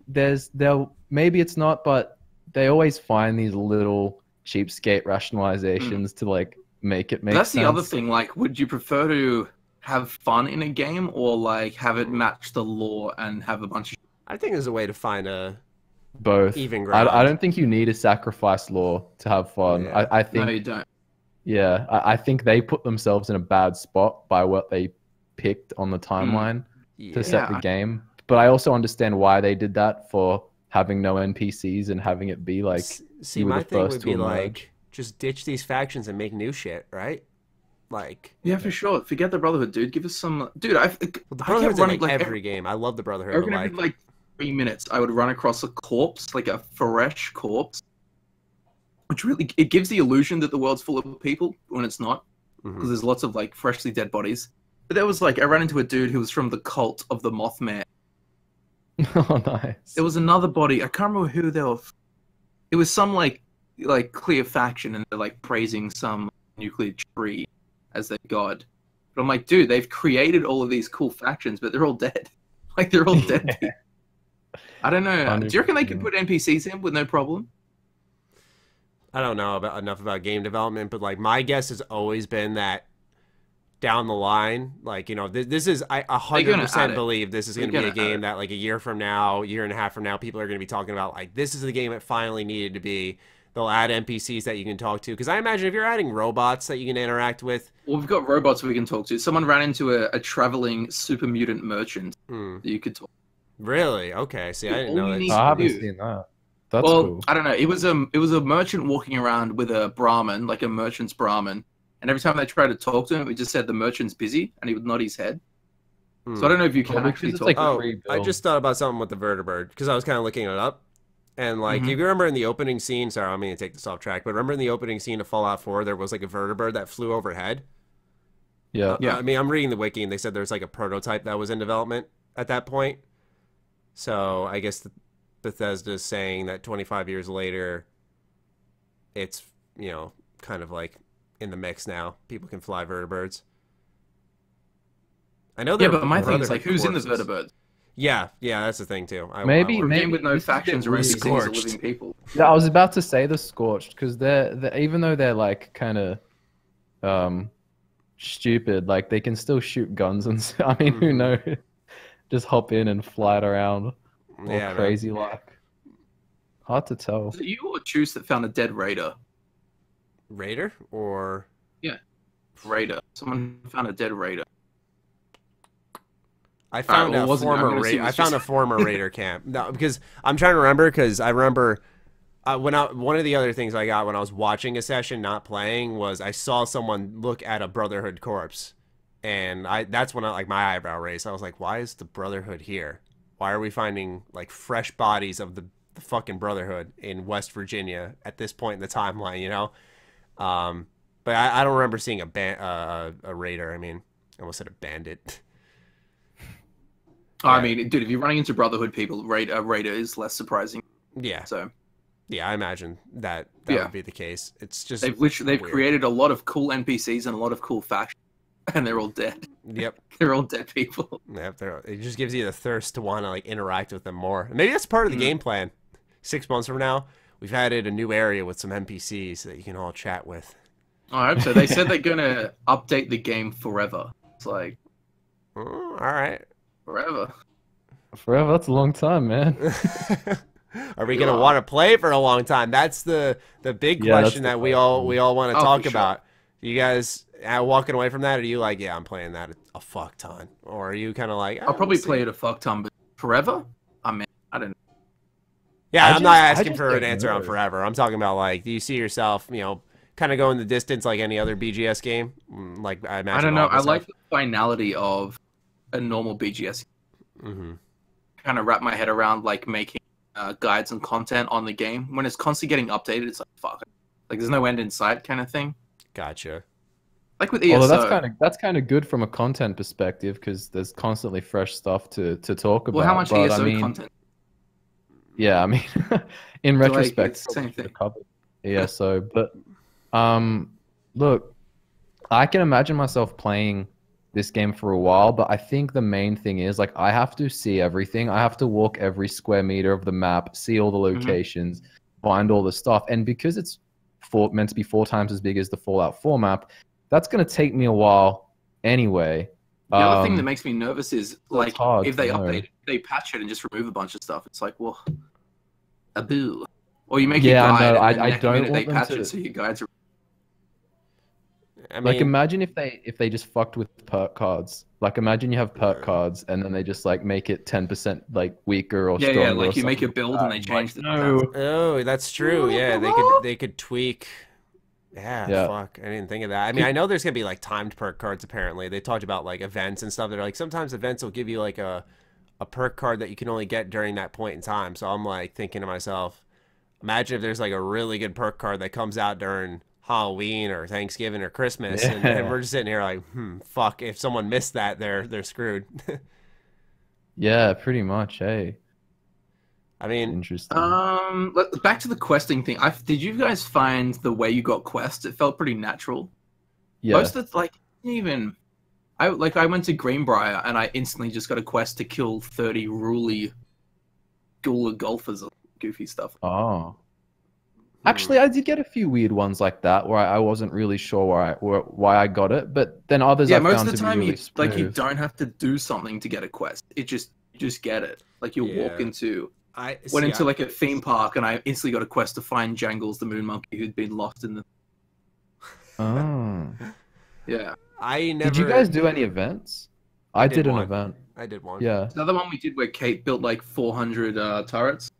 Speaker 2: maybe it's not, but they always find these little cheapskate rationalizations to like make it make sense.
Speaker 3: That's the other thing. Like, would you prefer to have fun in a game or like have it match the lore and have a bunch of?
Speaker 1: I think there's a way to find
Speaker 2: both
Speaker 1: even ground.
Speaker 2: I don't think you need a sacrifice lore to have fun.
Speaker 1: Yeah.
Speaker 2: I think
Speaker 3: no, you don't.
Speaker 2: Yeah, I think they put themselves in a bad spot by what they picked on the timeline to set the game. But I also understand why they did that for having no NPCs and having it be like
Speaker 1: see, my thing would be like just ditch these factions and make new shit, right? Like
Speaker 3: for sure. Forget the Brotherhood, dude. Give us some, dude.
Speaker 1: The Brotherhood's in like every game. I love the Brotherhood.
Speaker 3: Every like 3 minutes, I would run across a corpse, like a fresh corpse, which really it gives the illusion that the world's full of people when it's not, because there's lots of like freshly dead bodies. But there was like I ran into a dude who was from the cult of the Mothman.
Speaker 2: Oh, nice.
Speaker 3: There was another body. I can't remember who they were. It was some like clear faction, and they're like praising some nuclear tree as their god. But I'm like, dude, they've created all of these cool factions, but they're all dead. Like they're all dead. I don't know. 100%. Do you reckon they could put NPCs in with no problem?
Speaker 1: I don't know enough about game development, but like my guess has always been that down the line, like, you know, this is, I 100% believe this is going to be a game that like a year from now, year and a half from now, people are going to be talking about like, this is the game it finally needed to be. They'll add NPCs that you can talk to. Because I imagine if you're adding robots that you can interact with.
Speaker 3: Well, we've got robots we can talk to. Someone ran into a traveling super mutant merchant that you could talk to.
Speaker 1: Really? Okay. See, I didn't know that.
Speaker 2: I haven't seen that. That's cool.
Speaker 3: I don't know. It was a merchant walking around with a Brahmin, like a merchant's Brahmin. And every time they tried to talk to him, it just said the merchant's busy, and he would nod his head. So I don't know if you can actually talk.
Speaker 1: I just thought about something with the vertibird, because I was kind of looking it up. And, like, if you remember in the opening scene, sorry, I don't mean to take this off track, but remember in the opening scene of Fallout 4, there was, like, a vertibird that flew overhead?
Speaker 2: Yeah.
Speaker 1: I mean, I'm reading the wiki, and they said there's, like, a prototype that was in development at that point. So I guess Bethesda's saying that 25 years later, it's, you know, kind of, like, in the mix now. People can fly vertibirds. I know.
Speaker 3: Yeah, but my thing is like, who's in the vertibird?
Speaker 1: Yeah, that's the thing too.
Speaker 2: Maybe
Speaker 3: a game with no factions or NPCs or living people.
Speaker 2: Yeah, I was about to say the Scorched, because they're even though they're like kind of stupid, like they can still shoot guns and I mean, who knows? Just hop in and fly it around, all crazy like. Hard to tell.
Speaker 3: Was it you or Juice that found a dead raider?
Speaker 1: Raider or
Speaker 3: raider. Someone found a dead raider.
Speaker 1: I found a former raider camp. No, because I'm trying to remember, because I remember one of the other things I got when I was watching a session, not playing, was I saw someone look at a Brotherhood corpse, and that's when like my eyebrow raised. I was like, why is the Brotherhood here? Why are we finding like fresh bodies of the fucking Brotherhood in West Virginia at this point in the timeline? You know, but I don't remember seeing a raider. I mean, I almost said a bandit.
Speaker 3: I mean, dude, if you're running into Brotherhood people, raider is less surprising.
Speaker 1: Yeah.
Speaker 3: So.
Speaker 1: Yeah, I imagine that would be the case. It's just
Speaker 3: they've created a lot of cool NPCs and a lot of cool factions, and they're all dead.
Speaker 1: Yep,
Speaker 3: they're all dead people.
Speaker 1: Yep, it just gives you the thirst to want to like interact with them more. Maybe that's part of the game plan. 6 months from now, we've added a new area with some NPCs that you can all chat with.
Speaker 3: I hope so. They said they're gonna update the game forever. It's like,
Speaker 1: all right,
Speaker 3: forever.
Speaker 2: Forever? That's a long time, man.
Speaker 1: Are we gonna want to play for a long time? That's the big question that we all want to talk about. You guys walking away from that, or are you like, yeah, I'm playing that a fuck ton, or are you kind of like,
Speaker 3: I'll probably play it a fuck ton, but forever? I mean, I don't know.
Speaker 1: Yeah, I'm not asking for an answer on forever. I'm talking about like, do you see yourself, you know, kind of going the distance like any other BGS game? Like I imagine.
Speaker 3: I don't know. I like the finality of a normal BGS.
Speaker 1: Mm-hmm.
Speaker 3: Kind of wrap my head around like making guides and content on the game. When it's constantly getting updated, it's like, fuck. Like there's no end in sight kind of thing.
Speaker 1: Gotcha.
Speaker 3: Like with ESO.
Speaker 2: Well, that's kind of good from a content perspective because there's constantly fresh stuff to talk about.
Speaker 3: Well, how much ESO content?
Speaker 2: Yeah, I mean, in retrospect,
Speaker 3: same thing.
Speaker 2: ESO, but look, I can imagine myself playing this game for a while, but I think the main thing is like I have to see everything. I have to walk every square meter of the map, see all the locations, find all the stuff, and because it's meant to be 4 times as big as the Fallout 4 map, that's going to take me a while anyway.
Speaker 3: The other thing that makes me nervous is like if they update, they patch it and just remove a bunch of stuff. It's like, well, a boo. Or you make a guide, and I don't want they patch it so your guides are.
Speaker 1: I mean,
Speaker 2: like imagine if they just fucked with perk cards. Like imagine you have perk cards and then they just like make it 10% like weaker or stronger.
Speaker 3: Yeah, like you make a build and they change the.
Speaker 1: Oh, that's true. Yeah, they could tweak. Yeah, fuck. I didn't think of that. I mean, I know there's gonna be like timed perk cards. Apparently, they talked about like events and stuff. They're like sometimes events will give you like a perk card that you can only get during that point in time. So I'm like thinking to myself, imagine if there's like a really good perk card that comes out during Halloween or Thanksgiving or Christmas, and we're just sitting here like, fuck. If someone missed that, they're screwed.
Speaker 2: Yeah, pretty much. Hey.
Speaker 1: I mean,
Speaker 2: interesting.
Speaker 3: Back to the questing thing. Did you guys find the way you got quests? It felt pretty natural.
Speaker 2: Yeah.
Speaker 3: Most of I went to Greenbrier and I instantly just got a quest to kill 30 Ruly Gula golfers or goofy stuff.
Speaker 2: Oh. Actually, I did get a few weird ones like that where I wasn't really sure why I got it, but then others I found to be really smooth.
Speaker 3: You don't have to do something to get a quest. You just get it. Like you walk into. I went into like a theme park and I instantly got a quest to find Jangles, the moon monkey who'd been lost in the.
Speaker 2: Oh.
Speaker 3: Yeah.
Speaker 2: Did you guys do any events? I did an event.
Speaker 1: I did one.
Speaker 2: Yeah.
Speaker 3: Another one we did where Kate built like 400 turrets.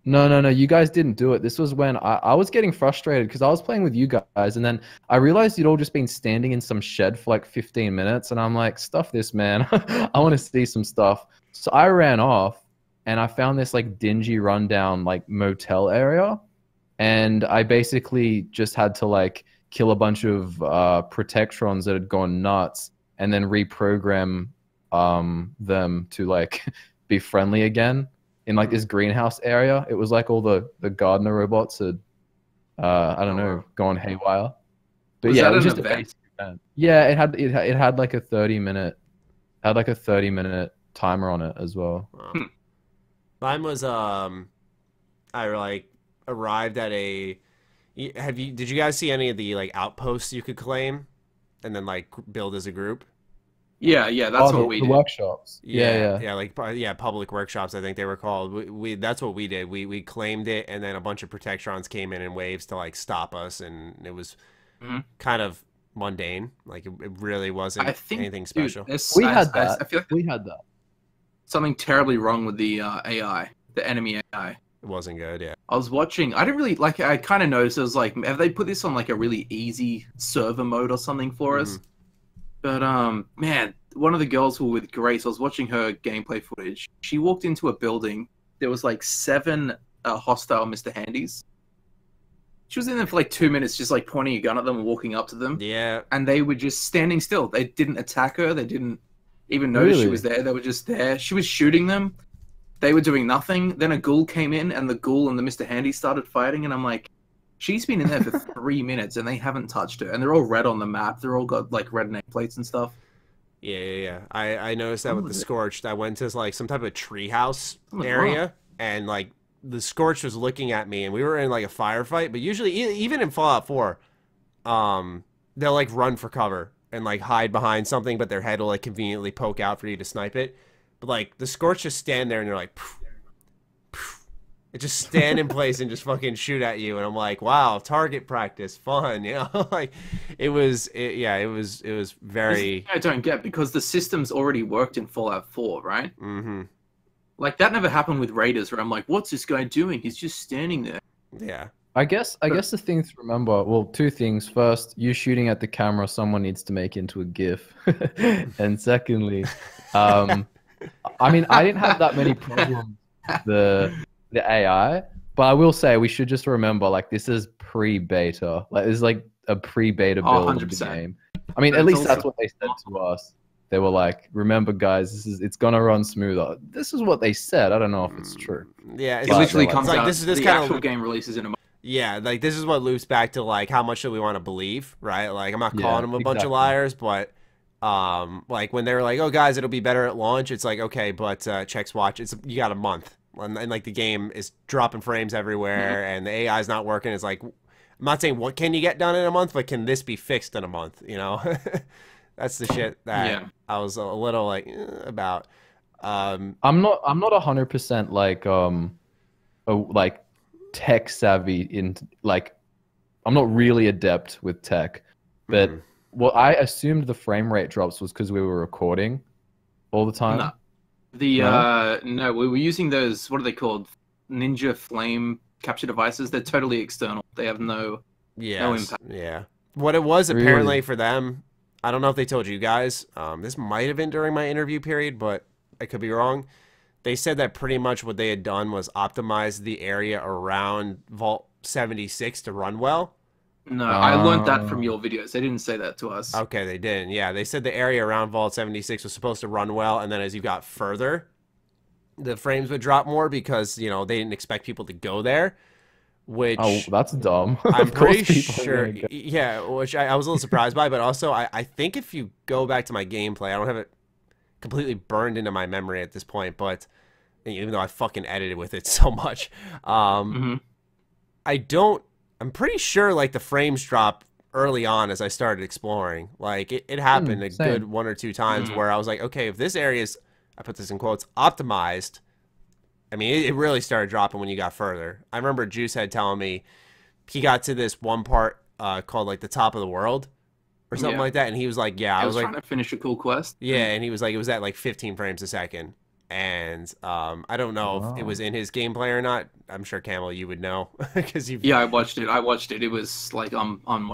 Speaker 2: No. You guys didn't do it. This was when I was getting frustrated because I was playing with you guys, and then I realized you'd all just been standing in some shed for like 15 minutes, and I'm like, stuff this, man. I want to see some stuff. So I ran off, and I found this like dingy, rundown like motel area, and I basically just had to like kill a bunch of protectrons that had gone nuts, and then reprogram them to like be friendly again. In like this greenhouse area, it was like all the gardener robots had, I don't know, gone haywire. But yeah, it was just a basic event. Yeah, it had like a 30-minute, timer on it as well.
Speaker 1: Mine was I like arrived at a. Did you guys see any of the like outposts you could claim, and then like build as a group?
Speaker 3: Yeah, that's what we did.
Speaker 2: Workshops.
Speaker 1: Yeah, public workshops. I think they were called. We that's what we did. We claimed it, and then a bunch of protectrons came in waves to like stop us, and it was kind of mundane. Like it really wasn't anything special.
Speaker 2: I feel like
Speaker 3: we had that. Something terribly wrong with the AI, the enemy AI.
Speaker 1: It wasn't good. Yeah.
Speaker 3: I was watching. I didn't really like. I kind of noticed it was like, have they put this on like a really easy server mode or something for us? But man, one of the girls who were with Grace, I was watching her gameplay footage. She walked into a building. There was like 7 hostile Mr. Handies. She was in there for like 2 minutes, just like pointing a gun at them and walking up to them.
Speaker 1: Yeah.
Speaker 3: And they were just standing still. They didn't attack her. They didn't even notice she was there. They were just there. She was shooting them. They were doing nothing. Then a ghoul came in, and the ghoul and the Mr. Handy started fighting. And I'm like, she's been in there for 3 minutes, and they haven't touched her. And they're all red on the map. They're all got like red nameplates and stuff.
Speaker 1: Yeah. I noticed that with the Scorched. I went to like some type of treehouse area, and like the Scorched was looking at me, and we were in like a firefight. But usually, even in Fallout 4, they'll like run for cover and like hide behind something, but their head will like conveniently poke out for you to snipe it. But like the Scorched just stand there, and they're like, poof, poof. It just stand in place and just fucking shoot at you. And I'm like, wow, target practice, fun, you know? Like it was very.
Speaker 3: I don't get, because the system's already worked in Fallout 4, right?
Speaker 1: Mm-hmm.
Speaker 3: Like that never happened with Raiders, where I'm like, what's this guy doing? He's just standing there.
Speaker 1: Yeah.
Speaker 2: I guess the thing to remember, well, 2 things. First, you shooting at the camera, someone needs to make into a GIF. And secondly, I mean, I didn't have that many problems with the AI, but I will say we should just remember, like, this is pre-beta. Like, this is like a pre-beta build of the game. I mean, at least that's what they said to us. They were like, remember, guys, it's gonna run smoother. This is what they said. I don't know if it's true.
Speaker 1: Yeah,
Speaker 3: it literally comes
Speaker 1: like
Speaker 3: out.
Speaker 1: This
Speaker 3: the
Speaker 1: kind
Speaker 3: actual game releases in a month.
Speaker 1: Yeah, like this is what loops back to like how much do we want to believe, right? Like I'm not calling them a bunch of liars, but like when they were like, oh guys, it'll be better at launch, it's like, okay, but checks watch, you got a month, and like the game is dropping frames everywhere, and the AI is not working. It's like, I'm not saying what can you get done in a month, but can this be fixed in a month, you know? That's the shit that I was a little like about.
Speaker 2: I'm not 100% like tech savvy in, like, I'm not really adept with tech, but what I assumed the frame rate drops was because we were recording all the time.
Speaker 3: No, we were using those, what are they called? Ninja Flame capture devices. They're totally external. They have no impact.
Speaker 1: Yeah. What it was apparently for them, I don't know if they told you guys, this might have been during my interview period, but I could be wrong. They said that pretty much what they had done was optimize the area around Vault 76 to run well.
Speaker 3: No, I learned that from your videos. They didn't say that to us.
Speaker 1: Okay, they didn't. Yeah, they said the area around Vault 76 was supposed to run well, and then as you got further, the frames would drop more because, you know, they didn't expect people to go there, which...
Speaker 2: Oh, that's dumb.
Speaker 1: I'm pretty sure... Yeah, which I was a little surprised by, but also I think if you go back to my gameplay, I don't have it completely burned into my memory at this point, but even though I fucking edited with it so much, I'm pretty sure like the frames dropped early on as I started exploring. Like it happened a good 1 or 2 times where I was like, okay, if this area is, I put this in quotes, optimized, I mean, it really started dropping when you got further. I remember Juicehead telling me he got to this one part called like the top of the world or something like that, and he was like, yeah, I was like
Speaker 3: trying to finish a cool quest.
Speaker 1: Yeah, and he was like, it was at like 15 frames a second. And I don't know if it was in his gameplay or not. I'm sure Camel, you would know because you.
Speaker 3: Yeah, I watched it. It was like on.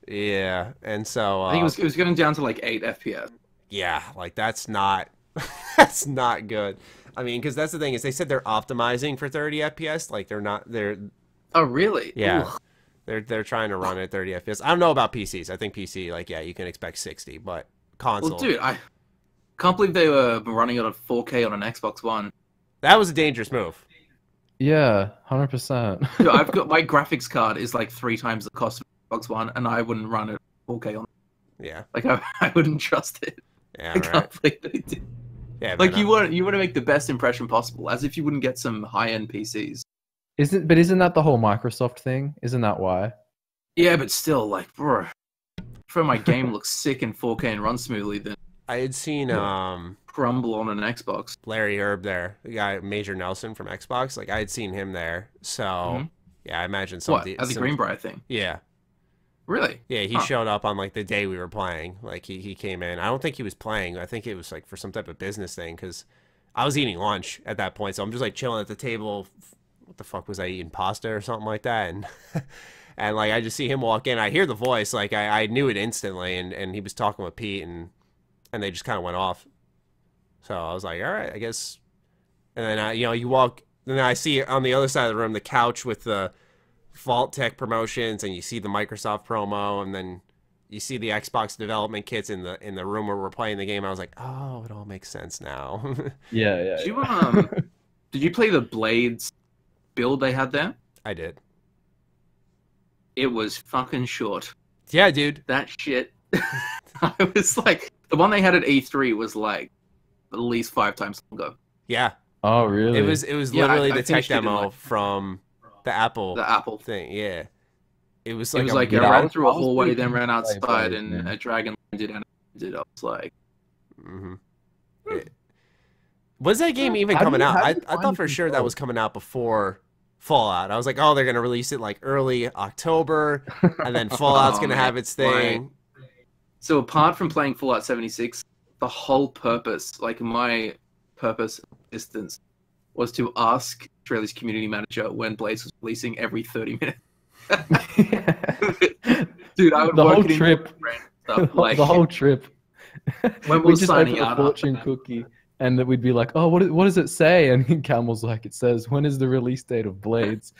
Speaker 1: Yeah, and so
Speaker 3: I think it was getting down to like 8 FPS.
Speaker 1: Yeah, like that's not not good. I mean, because that's the thing is they said they're optimizing for 30 FPS. Like they're.
Speaker 3: Oh really?
Speaker 1: Yeah.
Speaker 3: Ooh.
Speaker 1: They're trying to run at 30 FPS. I don't know about PCs. I think PC, like, yeah, you can expect 60, but console.
Speaker 3: Well, dude, I can't believe they were running it at 4K on an Xbox One.
Speaker 1: That was a dangerous move.
Speaker 2: Yeah, 100%.
Speaker 3: Dude, I've got my graphics card is like 3 times the cost of Xbox One, and I wouldn't run it at 4K on.
Speaker 1: Yeah.
Speaker 3: Like I wouldn't trust it.
Speaker 1: Yeah,
Speaker 3: I can't believe they did.
Speaker 1: Yeah,
Speaker 3: like you want to make the best impression possible, as if you wouldn't get some high-end PCs.
Speaker 2: Isn't that the whole Microsoft thing? Isn't that why?
Speaker 3: Yeah, but still, like, bro, for my game looks sick in 4K and runs smoothly, then
Speaker 1: I had seen
Speaker 3: crumble on an Xbox.
Speaker 1: Larry Herb there, the guy Major Nelson from Xbox. Like I had seen him there, so yeah, I imagine something.
Speaker 3: At the Greenbrier thing?
Speaker 1: Yeah.
Speaker 3: Really?
Speaker 1: Yeah, he showed up on like the day we were playing. Like he came in. I don't think he was playing. I think it was like for some type of business thing because I was eating lunch at that point, so I'm just like chilling at the table, what the fuck was I eating, pasta or something like that, and and like I just see him walk in, I hear the voice, like I knew it instantly, and he was talking with Pete, and they just kind of went off. So I was like, all right, I guess. And then you know, you walk, and then I see on the other side of the room the couch with the Vault Tech promotions, and you see the Microsoft promo, and then you see the Xbox development kits in the room where we're playing the game. I was like, oh, it all makes sense now.
Speaker 2: Yeah.
Speaker 3: Did you play the Blades build they had there?
Speaker 1: I did.
Speaker 3: It was fucking short.
Speaker 1: Yeah, dude.
Speaker 3: That shit. I was like, the one they had at E3 was like at least 5 times longer.
Speaker 1: Yeah.
Speaker 2: Oh, really?
Speaker 1: It was literally the tech demo from the Apple thing. Yeah. It was like,
Speaker 3: I ran through a hallway, then ran outside, and a dragon landed and I was like...
Speaker 1: Was that game even coming out? I thought for sure that was coming out before Fallout. I was like, oh, they're going to release it like early October, and then Fallout's going to have its thing.
Speaker 3: So apart from playing Fallout 76, the whole purpose, like my purpose of existence, was to ask Australia's community manager when Blades was releasing every 30 minutes. Dude, I would
Speaker 2: the
Speaker 3: work
Speaker 2: whole trip.
Speaker 3: Stuff, like,
Speaker 2: the whole trip.
Speaker 3: When
Speaker 2: we just
Speaker 3: signing
Speaker 2: open a fortune cookie, and then we'd be like, "Oh, what does it say?" And Camel's like, "It says when is the release date of Blades."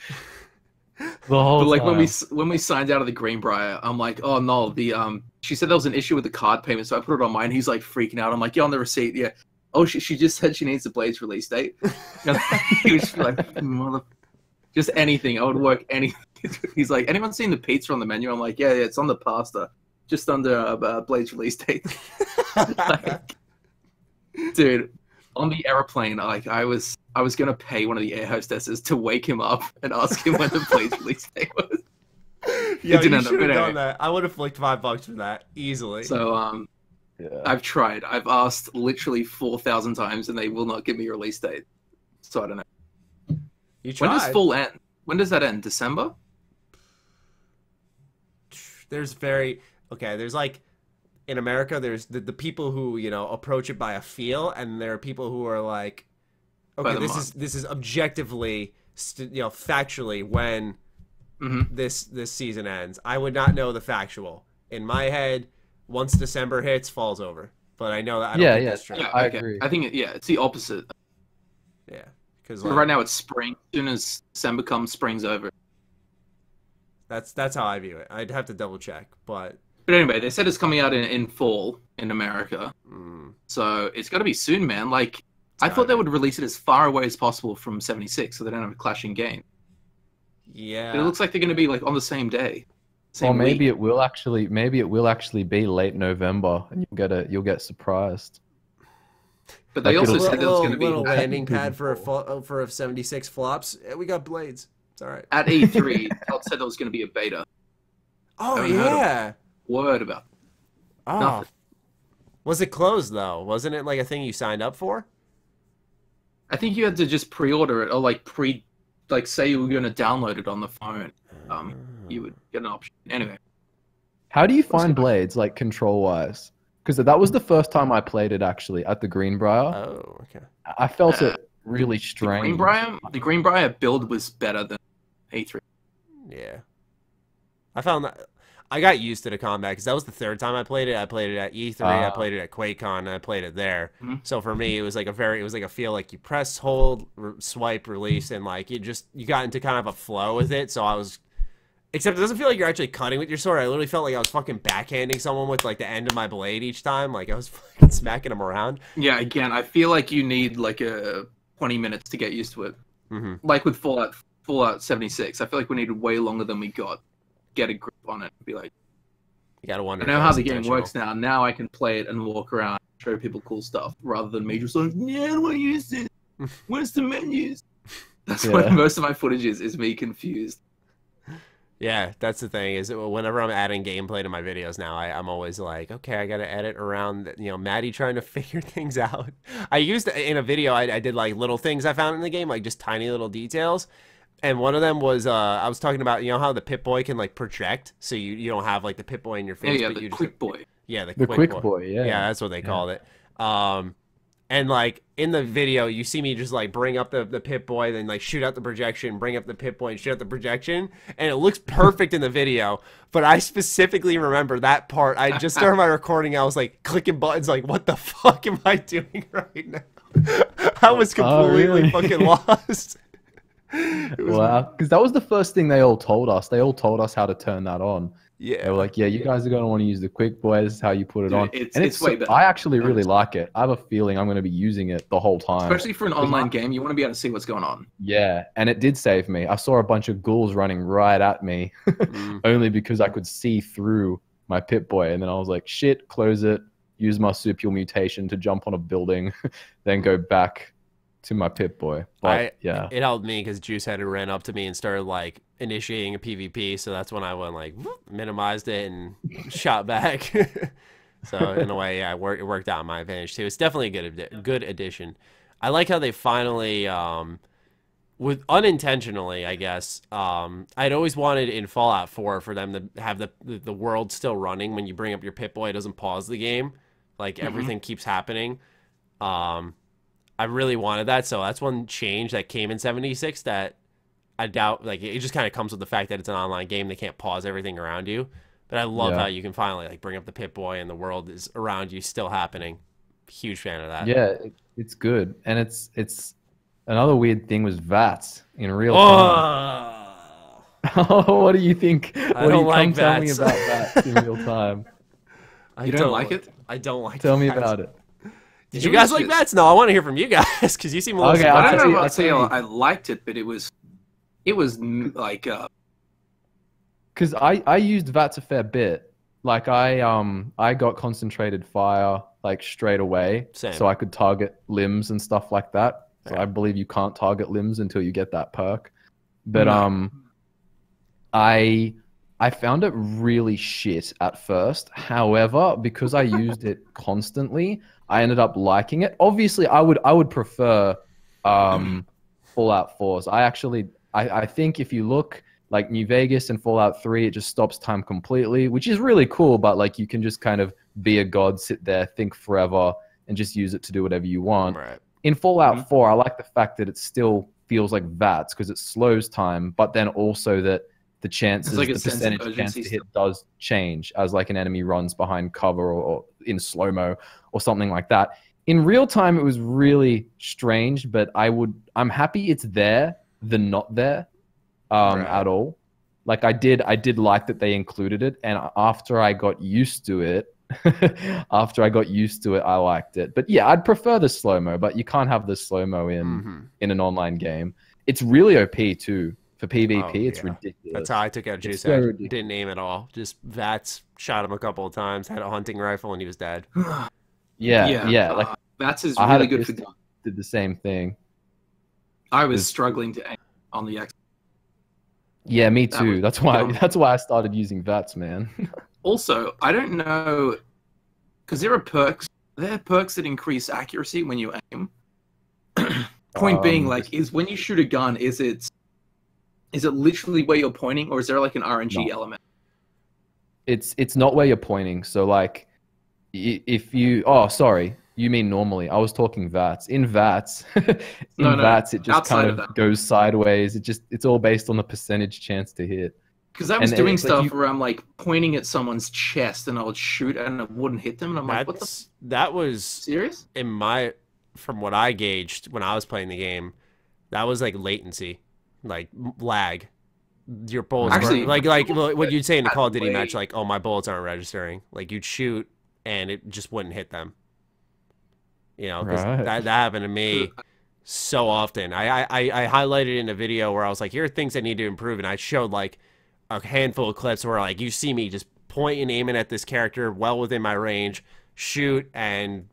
Speaker 2: The whole
Speaker 3: but like
Speaker 2: time.
Speaker 3: when we signed out of the Greenbrier, I'm like, "Oh no!" She said there was an issue with the card payment, so I put it on mine. He's like freaking out. I'm like, "Yeah, on the receipt, yeah." Oh, she just said she needs the Blades release date. He was like, "Mother." Just anything. I would work anything. He's like, anyone seen the pizza on the menu? I'm like, yeah, it's on the pasta. Just under Blades release date. Like, dude, on the airplane, like I was gonna pay one of the air hostesses to wake him up and ask him when the Blades release date was.
Speaker 1: Yeah, you should have done that. I would have flicked $5 for that easily.
Speaker 3: So yeah. I've tried. I've asked literally 4,000 times, and they will not give me a release date. So I don't know.
Speaker 1: You tried.
Speaker 3: When does fall end? When does that end? December?
Speaker 1: There's like in America, there's the people who, you know, approach it by a feel, and there are people who are like, okay, this is objectively, factually when this season ends. I would not know the factual. In my head, once December hits, fall's over. But I know that I don't think that's true.
Speaker 3: Yeah, I agree. I think it's the opposite.
Speaker 1: Yeah. Because
Speaker 3: right now it's spring. As soon as December comes, spring's over.
Speaker 1: That's how I view it. I'd have to double check, but
Speaker 3: anyway, they said it's coming out in fall in America, so it's got to be soon, man. Like I thought they would release it as far away as possible from 76, so they don't have a clashing game.
Speaker 1: Yeah,
Speaker 3: but it looks like they're going to be like on the same day.
Speaker 2: Or maybe it will actually be late November, and you'll get surprised.
Speaker 3: But they also said there was going to be
Speaker 1: a landing pad for a 76 flops. We got Blades. It's all right.
Speaker 3: At E3, Todd said there was going to be a beta.
Speaker 1: Oh yeah.
Speaker 3: Word about it.
Speaker 1: Oh. Nothing. Was it closed though? Wasn't it like a thing you signed up for?
Speaker 3: I think you had to just pre-order it, or like say you were going to download it on the phone. You would get an option. Anyway.
Speaker 2: How do you find Blades, like control-wise? Because that was the first time I played it actually at the Greenbrier.
Speaker 1: Oh, okay.
Speaker 2: I felt it really strange.
Speaker 3: The Greenbrier build was better than E3.
Speaker 1: Yeah. I found that I got used to the combat because that was the third time I played it. I played it at E3, I played it at QuakeCon, and I played it there. So for me, it was like a feel like you press, hold, swipe, release, and like you got into kind of a flow with it. So I was. Except it doesn't feel like you're actually cutting with your sword. I literally felt like I was fucking backhanding someone with like the end of my blade each time. Like I was fucking smacking them around.
Speaker 3: Yeah, again, I feel like you need like 20 minutes to get used to it. Like with Fallout 76, I feel like we needed way longer than we got. Get a grip on it and be like,
Speaker 1: you gotta wonder.
Speaker 3: I know how the game works now. Now I can play it and walk around, show people cool stuff, rather than me just like, yeah, how do I use this? Where's the menus? That's what most of my footage is me confused.
Speaker 1: Yeah, that's the thing, is whenever I'm adding gameplay to my videos now, I'm always like, okay, I got to edit around, Matty trying to figure things out. I used, in a video, I did like little things I found in the game, like just tiny little details. And one of them was, I was talking about, how the Pip-Boy can like project, so you don't have like the Pip-Boy in your face.
Speaker 3: Yeah,
Speaker 1: but
Speaker 3: the
Speaker 1: you
Speaker 3: Quick Boy.
Speaker 1: Yeah,
Speaker 2: the Quick Boy, yeah.
Speaker 1: Yeah, that's what they called it. And like in the video, you see me just like bring up the Pip-Boy, then like shoot out the projection, bring up the Pip-Boy and shoot out the projection, and it looks perfect in the video. But I specifically remember that part. I just started my recording, I was like clicking buttons, like what the fuck am I doing right now? I was completely fucking lost.
Speaker 2: Wow, because that was the first thing they all told us. They all told us how to turn that on.
Speaker 1: Yeah,
Speaker 2: they were like, "Yeah, you guys are gonna want to use the quick boy. This is how you put it on."
Speaker 3: It's way better.
Speaker 2: I actually really like it. I have a feeling I'm gonna be using it the whole time.
Speaker 3: Especially for an online game, you want to be able to see what's going on.
Speaker 2: Yeah, and it did save me. I saw a bunch of ghouls running right at me, only because I could see through my Pip-Boy, and then I was like, "Shit, close it." Use marsupial mutation to jump on a building, then go back to my Pip-Boy. But yeah,
Speaker 1: it helped me because Juice had ran up to me and started like initiating a PvP, so that's when I went like minimized it and shot back. So in a way, yeah, it worked out in my advantage too. It's definitely a good addition. I like how they finally, with unintentionally, I guess, I'd always wanted in Fallout 4 for them to have the world still running when you bring up your Pip-Boy. It doesn't pause the game, like everything keeps happening. I really wanted that, so that's one change that came in 76 that I doubt, like, it just kind of comes with the fact that it's an online game. They can't pause everything around you. But I love how you can finally, like, bring up the Pip-Boy and the world is around you still happening. Huge fan of that.
Speaker 2: Yeah, it's good. And it's another weird thing was VATS in real time. Oh, what do you think?
Speaker 1: I don't like
Speaker 2: tell me about VATS in real time.
Speaker 3: You don't like it?
Speaker 1: I don't like
Speaker 2: Tell me about it.
Speaker 1: Did you guys like VATS? No, I want to hear from you guys because you seem a little
Speaker 3: okay, I don't know about saying I liked it, but it was like
Speaker 2: because I used VATS a fair bit. Like I got concentrated fire like straight away, so I could target limbs and stuff like that. So I believe you can't target limbs until you get that perk. But I found it really shit at first. However, because I used it constantly, I ended up liking it. Obviously, I would prefer Fallout 4's. I think if you look like New Vegas and Fallout 3, it just stops time completely, which is really cool, but like you can just kind of be a god, sit there, think forever, and just use it to do whatever you want.
Speaker 1: Right.
Speaker 2: In Fallout 4, I like the fact that it still feels like VATS because it slows time, but then also that the chances, the percentage chance to hit does change as like an enemy runs behind cover or in slow-mo or something like that. In real time, it was really strange, but I'm happy it's there than not there at all. Like I did like that they included it, and after I got used to it, I liked it. But yeah, I'd prefer the slow-mo, but you can't have the slow-mo in an online game. It's really OP too. For PvP, it's ridiculous.
Speaker 1: That's how I took out Juice. I didn't aim at all. Just VATS, shot him a couple of times, had a hunting rifle, and he was dead.
Speaker 2: Yeah. Like
Speaker 3: VATS is really good for.
Speaker 2: Did the same thing.
Speaker 3: I was struggling to aim on the X.
Speaker 2: Yeah, me too. That's why I started using VATS, man.
Speaker 3: Also, I don't know, because there are perks. There are perks that increase accuracy when you aim. Point being, like, is when you shoot a gun, is it literally where you're pointing, or is there like an RNG element?
Speaker 2: It's not where you're pointing. So like, if you sorry, you mean normally? I was talking VATS. In VATS, VATS, it just kind of goes sideways. It's all based on the percentage chance to hit.
Speaker 3: Because I was doing stuff where I'm like pointing at someone's chest and I would shoot and it wouldn't hit them, and I'm like,
Speaker 1: that was
Speaker 3: serious?
Speaker 1: From what I gauged when I was playing the game, that was like latency. Like lag, your bullets actually like what you'd say in the Call of Duty match, like, oh, my bullets aren't registering. Like you'd shoot and it just wouldn't hit them. You know, because that happened to me so often. I highlighted in a video where I was like, here are things that need to improve, and I showed like a handful of clips where like you see me just point and aiming at this character well within my range, shoot, and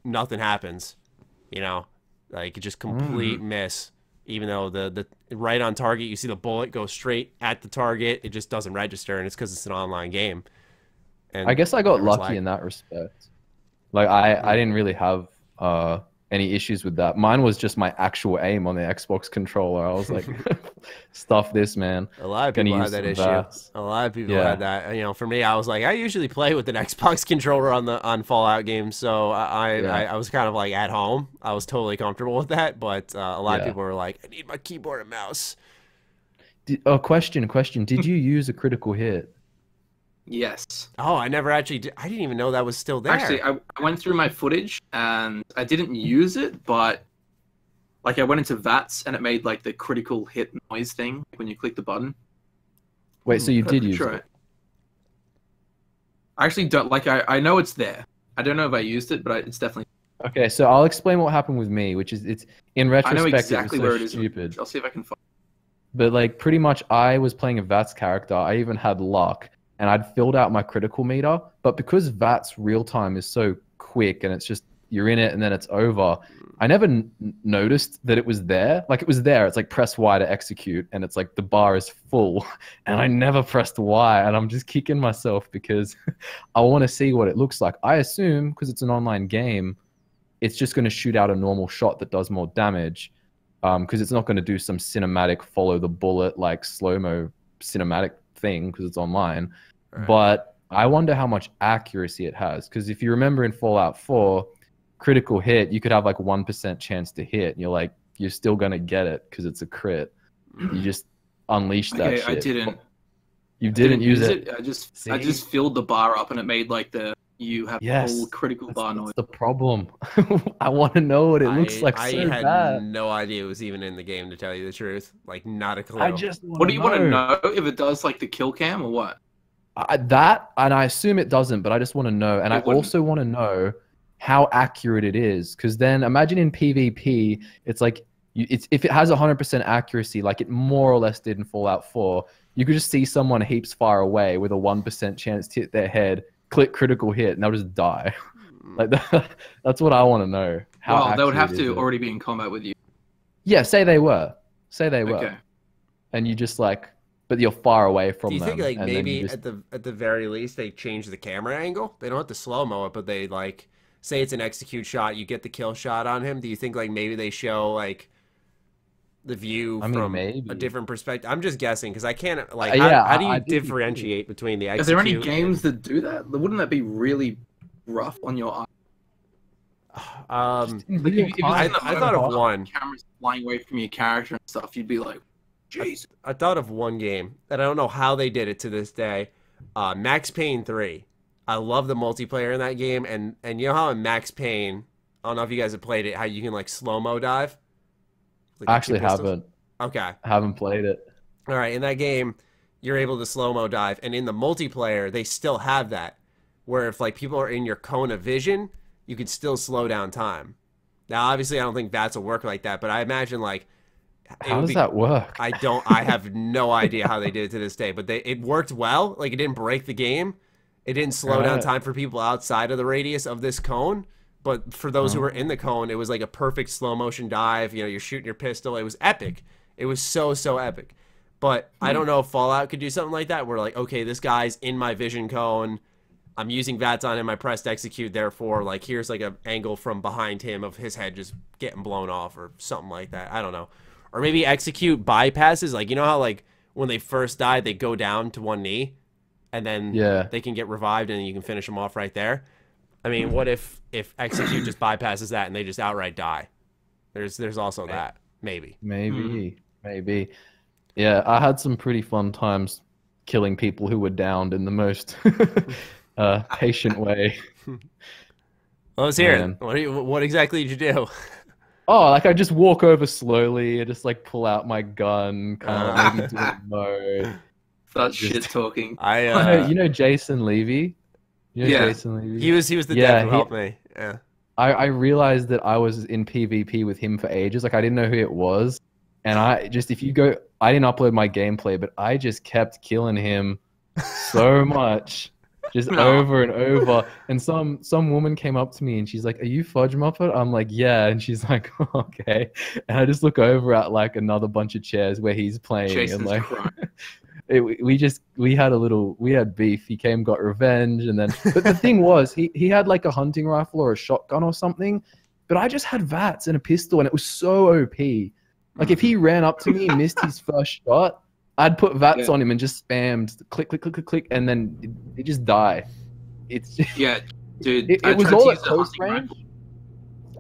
Speaker 1: nothing happens. You know, like just complete miss. Even though the right on target, you see the bullet go straight at the target, it just doesn't register, and it's because it's an online game. And
Speaker 2: I guess I got lucky in that respect. Like I didn't really have any issues with that. Mine was just my actual aim on the Xbox controller. I was like, stuff this, man.
Speaker 1: A lot of people had that issue. A lot of people had that. You know, for me, I was like, I usually play with an Xbox controller on Fallout games, so I was kind of like at home. I was totally comfortable with that, but a lot of people were like, I need my keyboard and mouse.
Speaker 2: Question. Did you use a critical hit?
Speaker 3: Yes.
Speaker 1: Oh, I never actually did. I didn't even know that was still there.
Speaker 3: Actually, I went through my footage and I didn't use it, but like I went into VATS and it made like the critical hit noise thing when you click the button.
Speaker 2: Wait, so you did use it?
Speaker 3: I actually don't like. I know it's there. I don't know if I used it, but it's definitely.
Speaker 2: Okay, so I'll explain what happened with me, which is it's in retrospect.
Speaker 3: I know exactly where it is.
Speaker 2: Stupid.
Speaker 3: I'll see if I can find.
Speaker 2: But like pretty much, I was playing a VATS character. I even had luck. And I'd filled out my critical meter, but because VATS real time is so quick and it's just, you're in it and then it's over, I never noticed that it was there. Like it was there, it's like press Y to execute and it's like the bar is full and I never pressed Y and I'm just kicking myself because I want to see what it looks like. I assume, because it's an online game, it's just going to shoot out a normal shot that does more damage because it's not going to do some cinematic follow the bullet like slow-mo cinematic thing because it's online. Right. But I wonder how much accuracy it has, because if you remember in Fallout 4, critical hit, you could have like 1% chance to hit and you're still gonna get it because it's a crit. You just unleash that shit.
Speaker 3: I didn't.
Speaker 2: You didn't use it?
Speaker 3: I just filled the bar up and it made like you have the whole critical bar noise.
Speaker 2: That's the problem. I want to know what it looks like.
Speaker 1: I
Speaker 2: so
Speaker 1: had
Speaker 2: bad.
Speaker 1: no idea it was even in the game, to tell you the truth. Like, not a clue.
Speaker 3: What do you want to know? If it does like the kill cam or what?
Speaker 2: That, and I assume it doesn't, but I just want to know. And I also want to know how accurate it is, because then imagine in PvP, it's like if it has 100% accuracy, like it more or less did in Fallout 4, you could just see someone heaps far away with a 1% chance to hit their head, click critical hit, and they'll just die. Like that's what I want to know.
Speaker 3: Well, they would have to already be in combat with you.
Speaker 2: Yeah, say they were.
Speaker 3: Okay.
Speaker 2: And you just like, but you're far away from them.
Speaker 1: Do you think like maybe at the very least they change the camera angle? They don't have to slow-mo it, but they like say it's an execute shot, you get the kill shot on him. Do you think like maybe they show like the view from a different perspective? I'm just guessing because I can't like how do you differentiate between the execute?
Speaker 3: Are there any games that do that? Wouldn't that be really rough on your eye?
Speaker 1: I thought of one.
Speaker 3: Cameras flying away from your character and stuff. You'd be like, jeez.
Speaker 1: I thought of one game that I don't know how they did it to this day. Max Payne 3. I love the multiplayer in that game, and you know how in Max Payne, I don't know if you guys have played it, how you can like slow-mo dive? Like
Speaker 2: I actually haven't.
Speaker 1: Okay.
Speaker 2: I haven't played it.
Speaker 1: All right, in that game, you're able to slow-mo dive, and in the multiplayer, they still have that, where if like people are in your cone of vision, you can still slow down time. Now, obviously, I don't think VATS will work like that, but I imagine like
Speaker 2: how does that work?
Speaker 1: I have no idea how they did it to this day, but it worked well. Like it didn't break the game. It didn't slow down time for people outside of the radius of this cone. But for those who were in the cone, it was like a perfect slow motion dive. You know, you're shooting your pistol. It was epic. It was so epic. But I don't know if Fallout could do something like that, where like, okay, this guy's in my vision cone. I'm using VATS on him. I pressed execute. Therefore, like here's like an angle from behind him of his head just getting blown off or something like that. I don't know. Or maybe execute bypasses. Like, you know how like when they first die, they go down to one knee and then they can get revived and you can finish them off right there. I mean, what if execute just bypasses that and they just outright die? There's also that. Maybe.
Speaker 2: Yeah, I had some pretty fun times killing people who were downed in the most patient way.
Speaker 1: Well, let's hear it. What exactly did you do?
Speaker 2: Oh, like I just walk over slowly, I just like pull out my gun, kind of maybe do a mode.
Speaker 3: Start shit talking.
Speaker 2: You know Jason Levy? Jason Levy?
Speaker 1: He was the dad who helped me. Yeah.
Speaker 2: I realized that I was in PvP with him for ages. Like I didn't know who it was. And I didn't upload my gameplay, but I just kept killing him so much. Just over and over. And some woman came up to me and she's like, "Are you Fudgemuppet?" I'm like, "Yeah." And she's like, "Oh, okay." And I just look over at like another bunch of chairs where he's playing.
Speaker 3: Jason's
Speaker 2: and like
Speaker 3: we
Speaker 2: had beef. He came, got revenge, and then but the thing was he had like a hunting rifle or a shotgun or something, but I just had VATS and a pistol, and it was so OP. Like, if he ran up to me and missed his first shot, I'd put VATS on him and just spammed click, click, click, click, click, and then it just die. It's
Speaker 3: dude.
Speaker 2: It was all at close range.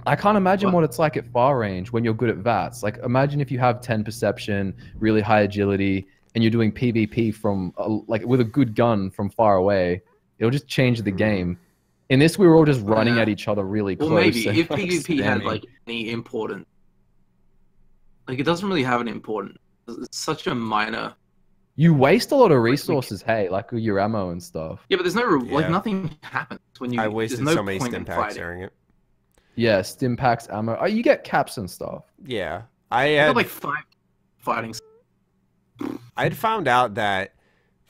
Speaker 2: I can't imagine what it's like at far range when you're good at VATS. Like, imagine if you have 10 perception, really high agility, and you're doing PvP from like with a good gun from far away. It'll just change the game. In this, we were all just running at each other really close.
Speaker 3: Well, maybe if
Speaker 2: like,
Speaker 3: PvP had like any important, like it doesn't really have an important. It's such a minor.
Speaker 2: You waste a lot of resources, like your ammo and stuff.
Speaker 3: Yeah, but there's no like nothing happens when you.
Speaker 1: I wasted so many stim packs during it.
Speaker 2: Yeah, stim packs, ammo. Oh, you get caps and stuff.
Speaker 1: Yeah,
Speaker 3: I had like 5 fighting.
Speaker 1: I'd found out that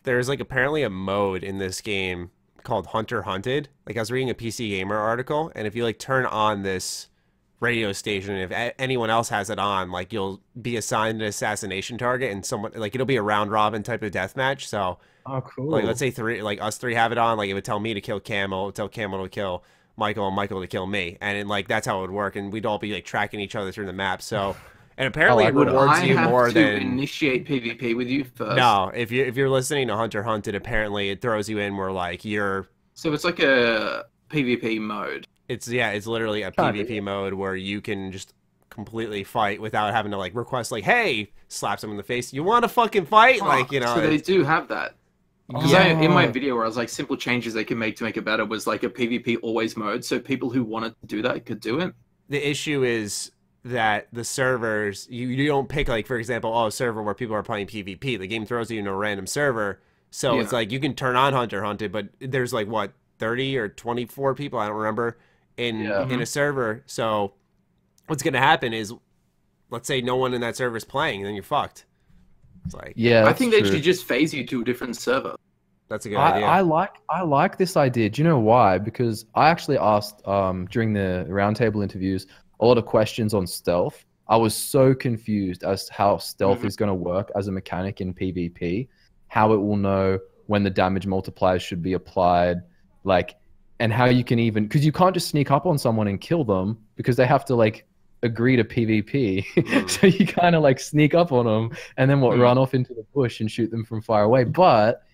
Speaker 1: there's like apparently a mode in this game called Hunter Hunted. Like, I was reading a PC Gamer article, and if you like turn on this radio station, if anyone else has it on, like, you'll be assigned an assassination target, and someone like it'll be a round robin type of deathmatch. So,
Speaker 2: oh, cool.
Speaker 1: Like, let's say us three have it on. Like, it would tell me to kill Camel, it would tell Camel to kill Michael, and Michael to kill me, and like that's how it would work. And we'd all be like tracking each other through the map. So. And apparently it rewards you more than...
Speaker 3: initiate PvP with you first?
Speaker 1: No, if you're listening to Hunter Hunted, apparently it throws you in where like you're...
Speaker 3: So it's like a PvP mode.
Speaker 1: It's literally a PvP mode where you can just completely fight without having to like request like, hey, slap someone in the face. You want to fucking fight? Like, you know.
Speaker 3: So they do have that. Because in my video where I was like, simple changes they can make to make it better was like a PvP always mode. So people who wanted to do that could do it.
Speaker 1: The issue is that the servers, you don't pick, like, for example, a server where people are playing PvP. The game throws you into a random server. So it's like you can turn on Hunter Hunted, but there's like, what, 30 or 24 people, I don't remember, in a server. So what's going to happen is, let's say no one in that server is playing, and then you're fucked. It's like,
Speaker 3: I think they should just phase you to a different server.
Speaker 1: That's a good idea.
Speaker 2: I like this idea. Do you know why? Because I actually asked during the roundtable interviews a lot of questions on stealth. I was so confused as to how stealth is going to work as a mechanic in PvP, how it will know when the damage multipliers should be applied, like, and how you can even, because you can't just sneak up on someone and kill them because they have to like agree to PvP. So you kind of like sneak up on them and then run off into the bush and shoot them from far away. But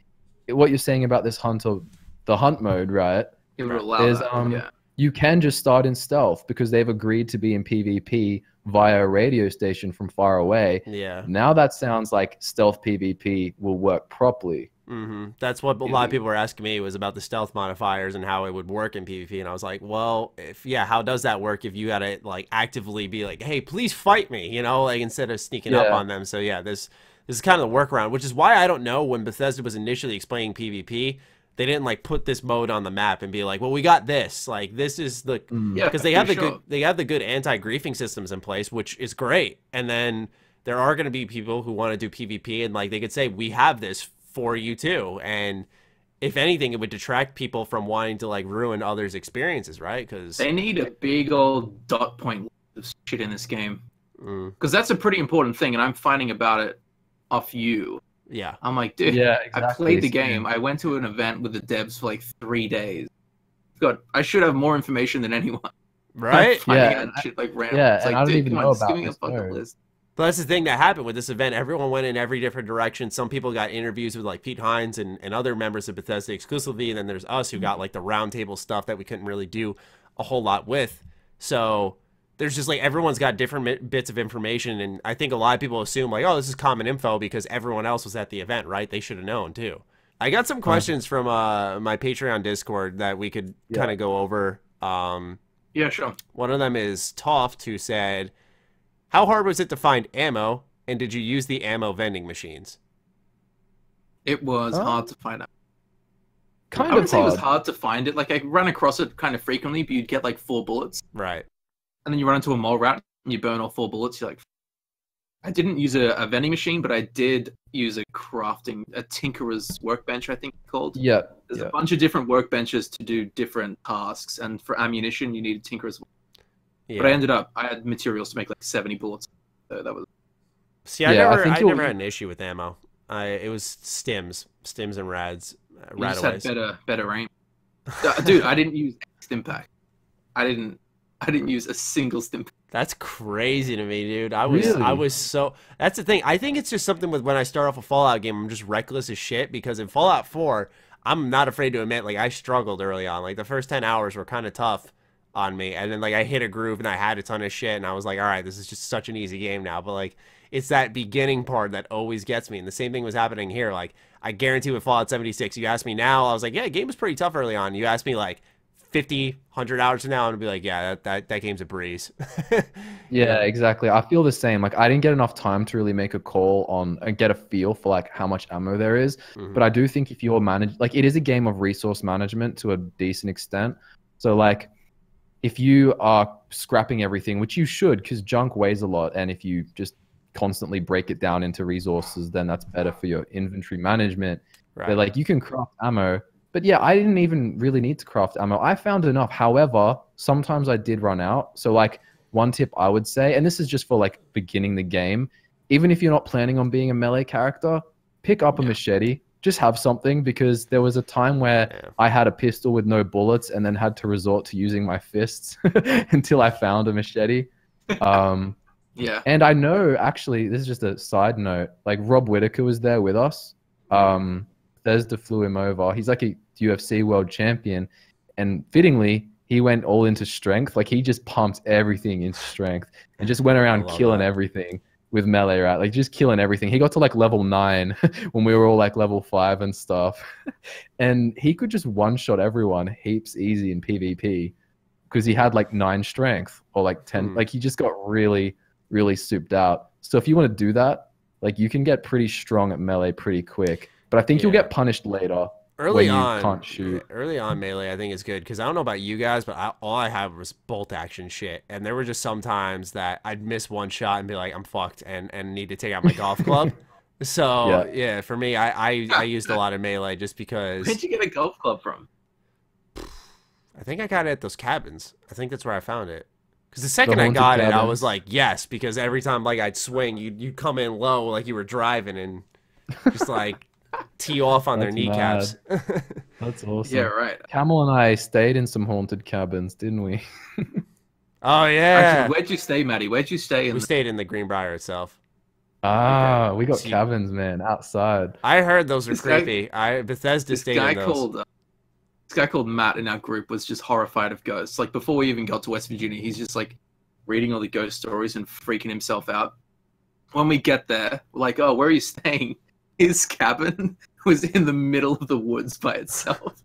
Speaker 2: what you're saying about this the hunt mode, right?
Speaker 3: It would allow that,
Speaker 2: you can just start in stealth because they've agreed to be in PvP via a radio station from far away.
Speaker 1: Yeah.
Speaker 2: Now that sounds like stealth PvP will work properly.
Speaker 1: That's what a lot of people were asking me, was about the stealth modifiers and how it would work in PvP. And I was like, well, how does that work if you got to like actively be like, hey, please fight me, you know, like instead of sneaking up on them. So yeah, this is kind of the workaround, which is why I don't know when Bethesda was initially explaining PvP, they didn't like put this mode on the map and be like, well, we got this. Like, this is the because they have the good anti-griefing systems in place, which is great. And then there are going to be people who want to do PvP, and like they could say, we have this for you too. And if anything, it would detract people from wanting to like ruin others' experiences, right? Because
Speaker 3: they need a big old dot point shit in this game, because that's a pretty important thing. And I'm finding about it off you.
Speaker 1: Yeah,
Speaker 3: I'm like, dude,
Speaker 2: exactly.
Speaker 3: I played the game. I went to an event with the devs for like 3 days. God, I should have more information than anyone.
Speaker 1: Right?
Speaker 3: Shit like random.
Speaker 2: Yeah,
Speaker 3: it's
Speaker 2: and
Speaker 3: like,
Speaker 2: I don't even know about this.
Speaker 1: But that's the thing that happened with this event. Everyone went in every different direction. Some people got interviews with like Pete Hines and other members of Bethesda exclusively, and then there's us who got like the roundtable stuff that we couldn't really do a whole lot with. So there's just like everyone's got different bits of information, and I think a lot of people assume like, oh, this is common info because everyone else was at the event, right? They should have known too. I got some questions from my Patreon Discord that we could kind of go over.
Speaker 3: Yeah, sure.
Speaker 1: One of them is Toft, who said, how hard was it to find ammo, and did you use the ammo vending machines?
Speaker 3: It was hard to find out.
Speaker 2: I would
Speaker 3: say it was hard to find it. Like, I ran across it kind of frequently, but you'd get like 4 bullets.
Speaker 1: Right.
Speaker 3: And then you run into a mole rat, and you burn all 4 bullets. You're like, I didn't use a vending machine, but I did use a tinkerer's workbench, I think it's called.
Speaker 2: Yeah.
Speaker 3: There's a bunch of different workbenches to do different tasks, and for ammunition, you need a tinkerer's. Yeah. But I had materials to make like 70 bullets. So that was.
Speaker 1: See, I never had an issue with ammo. It was stims and rads.
Speaker 3: You just had better aim. Dude, I didn't use stim pack. I I didn't use a single stim.
Speaker 1: That's crazy to me, dude. I was so. That's the thing. I think it's just something with when I start off a Fallout game, I'm just reckless as shit because in Fallout 4, I'm not afraid to admit, like, I struggled early on. Like, the first 10 hours were kind of tough on me. And then, like, I hit a groove and I had a ton of shit. And I was like, all right, this is just such an easy game now. But, like, it's that beginning part that always gets me. And the same thing was happening here. Like, I guarantee with Fallout 76, you asked me now, I was like, yeah, the game was pretty tough early on. You asked me, like, 50, 100 hours from now, and I'd be like, yeah, that game's a breeze.
Speaker 2: Yeah, exactly. I feel the same. Like, I didn't get enough time to really make a call on and get a feel for like how much ammo there is. But I do think if you're like, it is a game of resource management to a decent extent. So like, if you are scrapping everything, which you should, because junk weighs a lot, and if you just constantly break it down into resources, then that's better for your inventory management. Right. But like, you can craft ammo. But yeah, I didn't even really need to craft ammo. I found enough. However, sometimes I did run out. So like, one tip I would say, and this is just for like beginning the game, even if you're not planning on being a melee character, pick up a machete. Just have something, because there was a time where I had a pistol with no bullets and then had to resort to using my fists until I found a machete.
Speaker 3: Yeah.
Speaker 2: And I know, actually, this is just a side note, like Rob Whittaker was there with us. Bethesda flew him over. He's like a UFC world champion, and fittingly, he went all into strength. Like, he just pumped everything into strength and just went around killing everything with melee, right? Like, just killing everything. He got to like level 9 when we were all like level 5 and stuff. And he could just one-shot everyone heaps easy in PvP because he had like 9 strength or like 10. Like, he just got really, really souped out. So if you want to do that, like, you can get pretty strong at melee pretty quick. But I think you'll get punished later.
Speaker 1: Early
Speaker 2: when
Speaker 1: on,
Speaker 2: you can't shoot.
Speaker 1: Early on melee, I think is good because I don't know about you guys, but all I had was bolt action shit, and there were just some times that I'd miss one shot and be like, I'm fucked, and need to take out my golf club. So yeah, for me, I used a lot of melee just because.
Speaker 3: Where'd you get a golf club from?
Speaker 1: I think I got it at those cabins. I think that's where I found it. Because the second I got it, I was like, yes, because every time like I'd swing, you'd come in low like you were driving and just like. Tee off on their kneecaps.
Speaker 2: That's awesome.
Speaker 3: Yeah, right.
Speaker 2: Camel and I stayed in some haunted cabins, didn't we?
Speaker 1: Oh yeah.
Speaker 3: Actually, where'd you stay, Matty? Where'd you stay?
Speaker 1: We stayed in the Greenbrier itself.
Speaker 2: Ah, we got cabins, man, outside.
Speaker 1: I heard those were creepy. Bethesda stayed in those.
Speaker 3: This guy called Matt in our group was just horrified of ghosts. Like, before we even got to West Virginia, he's just like reading all the ghost stories and freaking himself out. When we get there, we're like, oh, where are you staying? His cabin was in the middle of the woods by itself.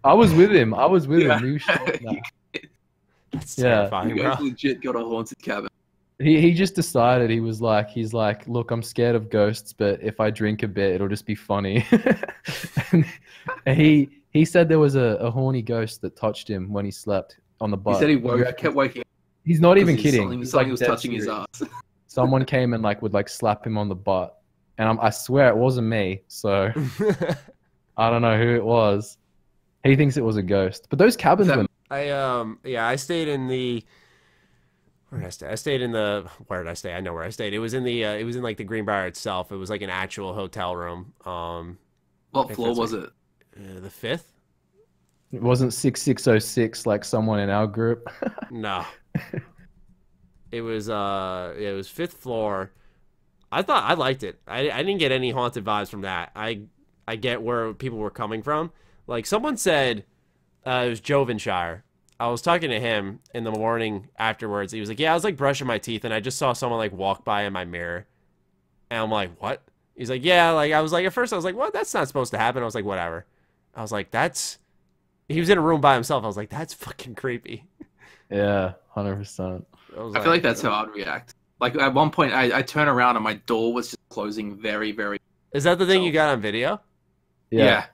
Speaker 2: I was with him.
Speaker 1: That's terrifying,
Speaker 3: you
Speaker 1: bro.
Speaker 3: Legit got a haunted cabin.
Speaker 2: He just decided he's like, look, I'm scared of ghosts, but if I drink a bit, it'll just be funny. And he said there was a horny ghost that touched him when he slept on the butt.
Speaker 3: He said he kept waking up.
Speaker 2: He's not even kidding.
Speaker 3: He was touching his ass.
Speaker 2: Someone came and like would like slap him on the butt. And I swear it wasn't me, so I don't know who it was. He thinks it was a ghost. But those cabins were...
Speaker 1: I stayed in the... Where did I stay? I stayed in the... Where did I stay? I know where I stayed. It was in the... it was in like the Greenbrier itself. It was like an actual hotel room.
Speaker 3: What floor was it?
Speaker 1: The 5th?
Speaker 2: It wasn't 6606 like someone in our group.
Speaker 1: No. It was 5th floor. I thought I liked it. I didn't get any haunted vibes from that. I get where people were coming from. Like, someone said it was Jovenshire. I was talking to him in the morning afterwards. He was like, yeah, I was like brushing my teeth and I just saw someone like walk by in my mirror. And I'm like, what? He's like, yeah, like I was like, at first I was like, what? That's not supposed to happen. I was like, whatever. I was like, he was in a room by himself. I was like, that's fucking creepy.
Speaker 2: Yeah, 100%.
Speaker 3: I feel like that's how I'd react. Like, at one point, I turn around and my door was just closing very, very...
Speaker 1: Is that the thing you got on video?
Speaker 3: Yeah.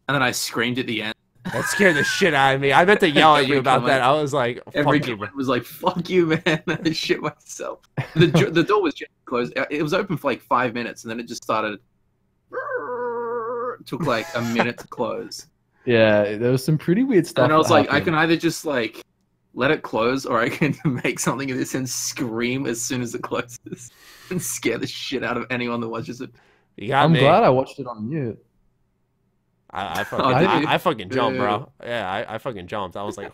Speaker 3: And then I screamed at the end.
Speaker 1: That scared the shit out of me. I meant to yell at you about that. I was like,
Speaker 3: every comment was like, fuck you, man. I shit myself. The door was just closed. It was open for like 5 minutes, and then it just started... It took like a minute to close.
Speaker 2: Yeah, there was some pretty weird stuff.
Speaker 3: And I was like, I can either just like... let it close, or I can make something of this and scream as soon as it closes and scare the shit out of anyone that watches it.
Speaker 2: I'm glad I watched it on mute.
Speaker 1: I fucking jumped, bro. Yeah, I fucking jumped. I was like,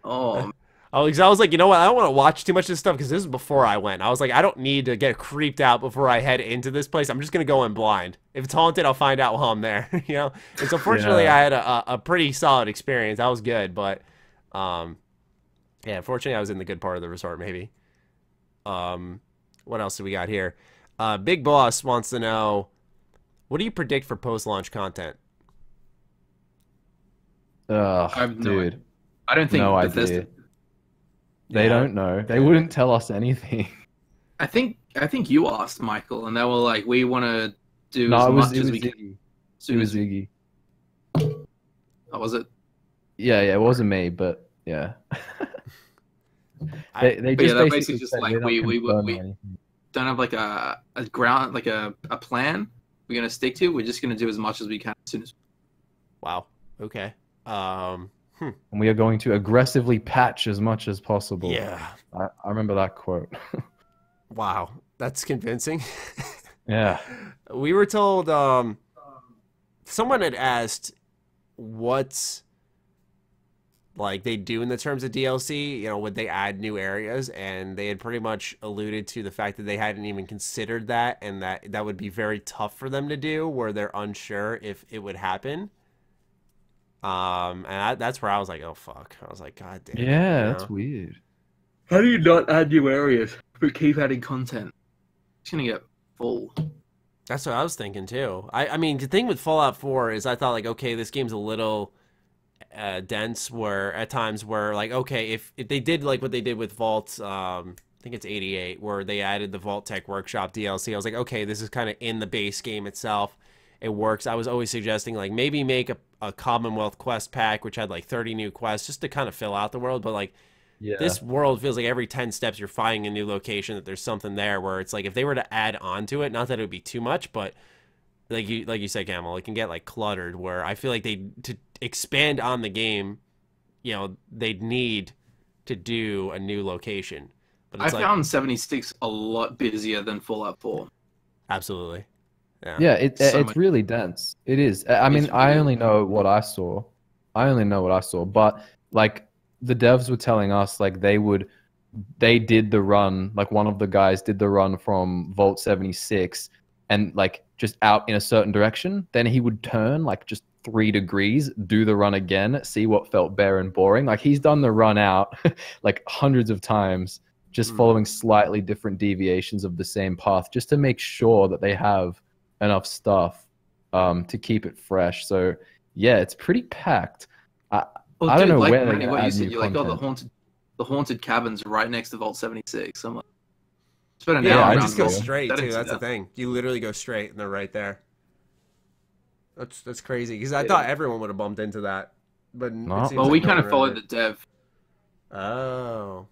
Speaker 3: Oh.
Speaker 1: Oh, because I was like, you know what? I don't want to watch too much of this stuff because this is before I went. I was like, I don't need to get creeped out before I head into this place. I'm just gonna go in blind. If it's haunted, I'll find out while I'm there. You know. And so fortunately, I had a pretty solid experience. That was good, but yeah, fortunately, I was in the good part of the resort. Maybe. What else do we got here? Big Boss wants to know, what do you predict for post-launch content?
Speaker 2: Dude,
Speaker 3: I don't think
Speaker 2: no idea. They don't know. They wouldn't tell us anything.
Speaker 3: I think you asked Michael, and they were like, "We want to do as much as we can."
Speaker 2: It was Ziggy.
Speaker 3: Oh, was it?
Speaker 2: Yeah, it wasn't me, but yeah. they just basically
Speaker 3: just like we don't have like a ground, like a plan we're gonna stick to. We're just gonna do as much as we can as soon as.
Speaker 1: Wow. Okay.
Speaker 2: And we are going to aggressively patch as much as possible.
Speaker 1: Yeah.
Speaker 2: I remember that quote.
Speaker 1: Wow. That's convincing.
Speaker 2: Yeah.
Speaker 1: We were told, someone had asked what, like, they do in the terms of DLC, you know, would they add new areas? And they had pretty much alluded to the fact that they hadn't even considered that, and that would be very tough for them to do, where they're unsure if it would happen. And that's where I was like, oh fuck. I was like, god damn.
Speaker 2: Yeah, that's weird.
Speaker 3: How do you not add new areas but keep adding content? It's gonna get full.
Speaker 1: That's what I was thinking too. I mean, the thing with Fallout 4 is I thought like, okay, this game's a little dense, where at times where like, okay, if they did like what they did with Vault, I think it's 88, where they added the Vault Tech Workshop DLC. I was like, okay, this is kind of in the base game itself. It works. I was always suggesting like maybe make a Commonwealth quest pack, which had like 30 new quests just to kind of fill out the world. But like, this world feels like every 10 steps you're finding a new location that there's something there, where it's like if they were to add on to it, not that it would be too much, but like you said, Camel, it can get like cluttered, where I feel like to expand on the game, you know, they'd need to do a new location. But it's
Speaker 3: found 76 a lot busier than Fallout 4.
Speaker 1: Absolutely.
Speaker 2: Yeah, it's really dense. It is. I mean, I only know what I saw. But like the devs were telling us, like they did the run. Like one of the guys did the run from Vault 76, and like just out in a certain direction. Then he would turn like just 3 degrees, do the run again, see what felt bare and boring. Like he's done the run out like hundreds of times, just following slightly different deviations of the same path, just to make sure that they have enough stuff to keep it fresh. So yeah, it's pretty packed. I don't know, like, where
Speaker 3: Randy, what you said, you're like, oh, the haunted cabin's right next to Vault 76. I'm like,
Speaker 1: I just go straight too. That's the thing. You literally go straight and they're right there. That's crazy, because I thought everyone would have bumped into that, but
Speaker 3: well, we kind of followed the dev.
Speaker 1: Oh.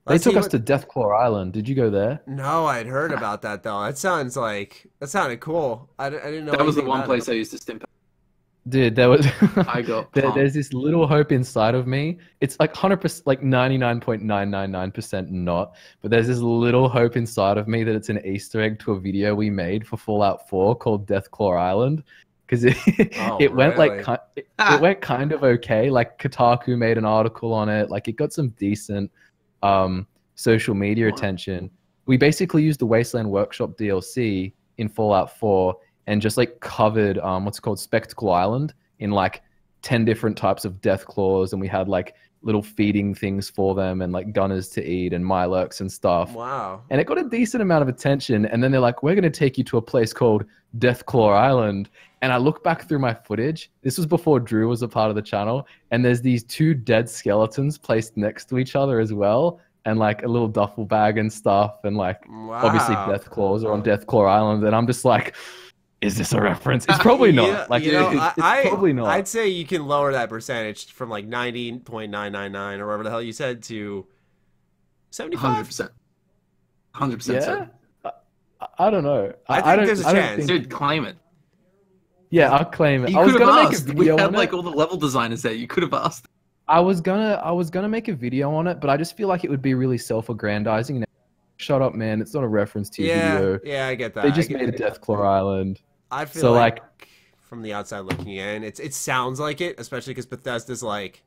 Speaker 2: They took us to Deathclaw Island. Did you go there?
Speaker 1: No, I'd heard about that though. That sounded cool. I didn't know.
Speaker 3: That was the one place I used to stimp.
Speaker 2: Dude, there was.
Speaker 3: I got.
Speaker 2: There's this little hope inside of me. It's like 100%, like 99.999% not. But there's this little hope inside of me that it's an Easter egg to a video we made for Fallout 4 called Deathclaw Island, because it went like it went kind of okay. Like Kotaku made an article on it. Like it got some decent social media attention. We basically used the Wasteland Workshop DLC in Fallout 4 and just like covered what's called Spectacle Island in like 10 different types of death claws, and we had like little feeding things for them and like gunners to eat and Mylurks and stuff.
Speaker 1: Wow.
Speaker 2: And it got a decent amount of attention, and then they're like, we're going to take you to a place called Deathclaw Island. And I look back through my footage. This was before Drew was a part of the channel, and there's these 2 dead skeletons placed next to each other as well, and like a little duffel bag and stuff, and like obviously death claws are on Deathclaw Island, and I'm just like, is this a reference? It's probably not.
Speaker 1: Yeah,
Speaker 2: like, it's probably not.
Speaker 1: I'd say you can lower that percentage from like 90.999 or whatever the hell you said to 75.
Speaker 3: 100%.
Speaker 2: Yeah. I don't know.
Speaker 1: I think there's a chance.
Speaker 3: Dude, claim it.
Speaker 2: Yeah, I'll claim it.
Speaker 3: I was gonna make a video. We had like all the level designers there. You could have asked.
Speaker 2: I was gonna make a video on it, but I just feel like it would be really self-aggrandizing. Shut up, man! It's not a reference to your video.
Speaker 1: Yeah, I get that.
Speaker 2: They just made a Deathclaw Island.
Speaker 1: I feel like from the outside looking in, it sounds like it, especially because Bethesda's like,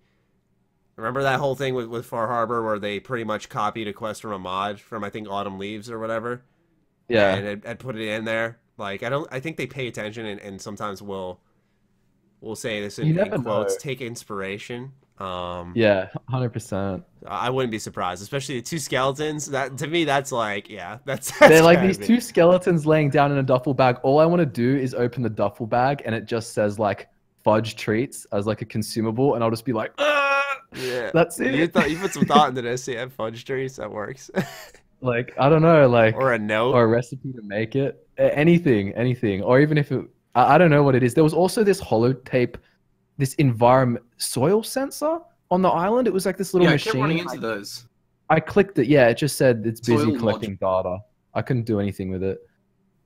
Speaker 1: Remember that whole thing with Far Harbor where they pretty much copied a quest from a mod from, I think, Autumn Leaves or whatever?
Speaker 2: Yeah.
Speaker 1: And I'd put it in there. Like, I think they pay attention and sometimes will say this in quotes, take inspiration.
Speaker 2: Yeah, 100%.
Speaker 1: I wouldn't be surprised, especially the two skeletons. That to me, that's like, yeah, that's
Speaker 2: they're like these two skeletons laying down in a duffel bag. All I want to do is open the duffel bag, and it just says like fudge treats as like a consumable, and I'll just be like,
Speaker 1: yeah,
Speaker 2: that's it.
Speaker 1: You put some thought into this, yeah, fudge treats, that works.
Speaker 2: Like, I don't know, like,
Speaker 1: or a note,
Speaker 2: or a recipe to make it, anything, or even if it, I don't know what it is. There was also this holotape, this environment soil sensor on the island. It was like this little machine.
Speaker 3: I kept running into those.
Speaker 2: I clicked it. Yeah, it just said it's busy collecting data. I couldn't do anything with it.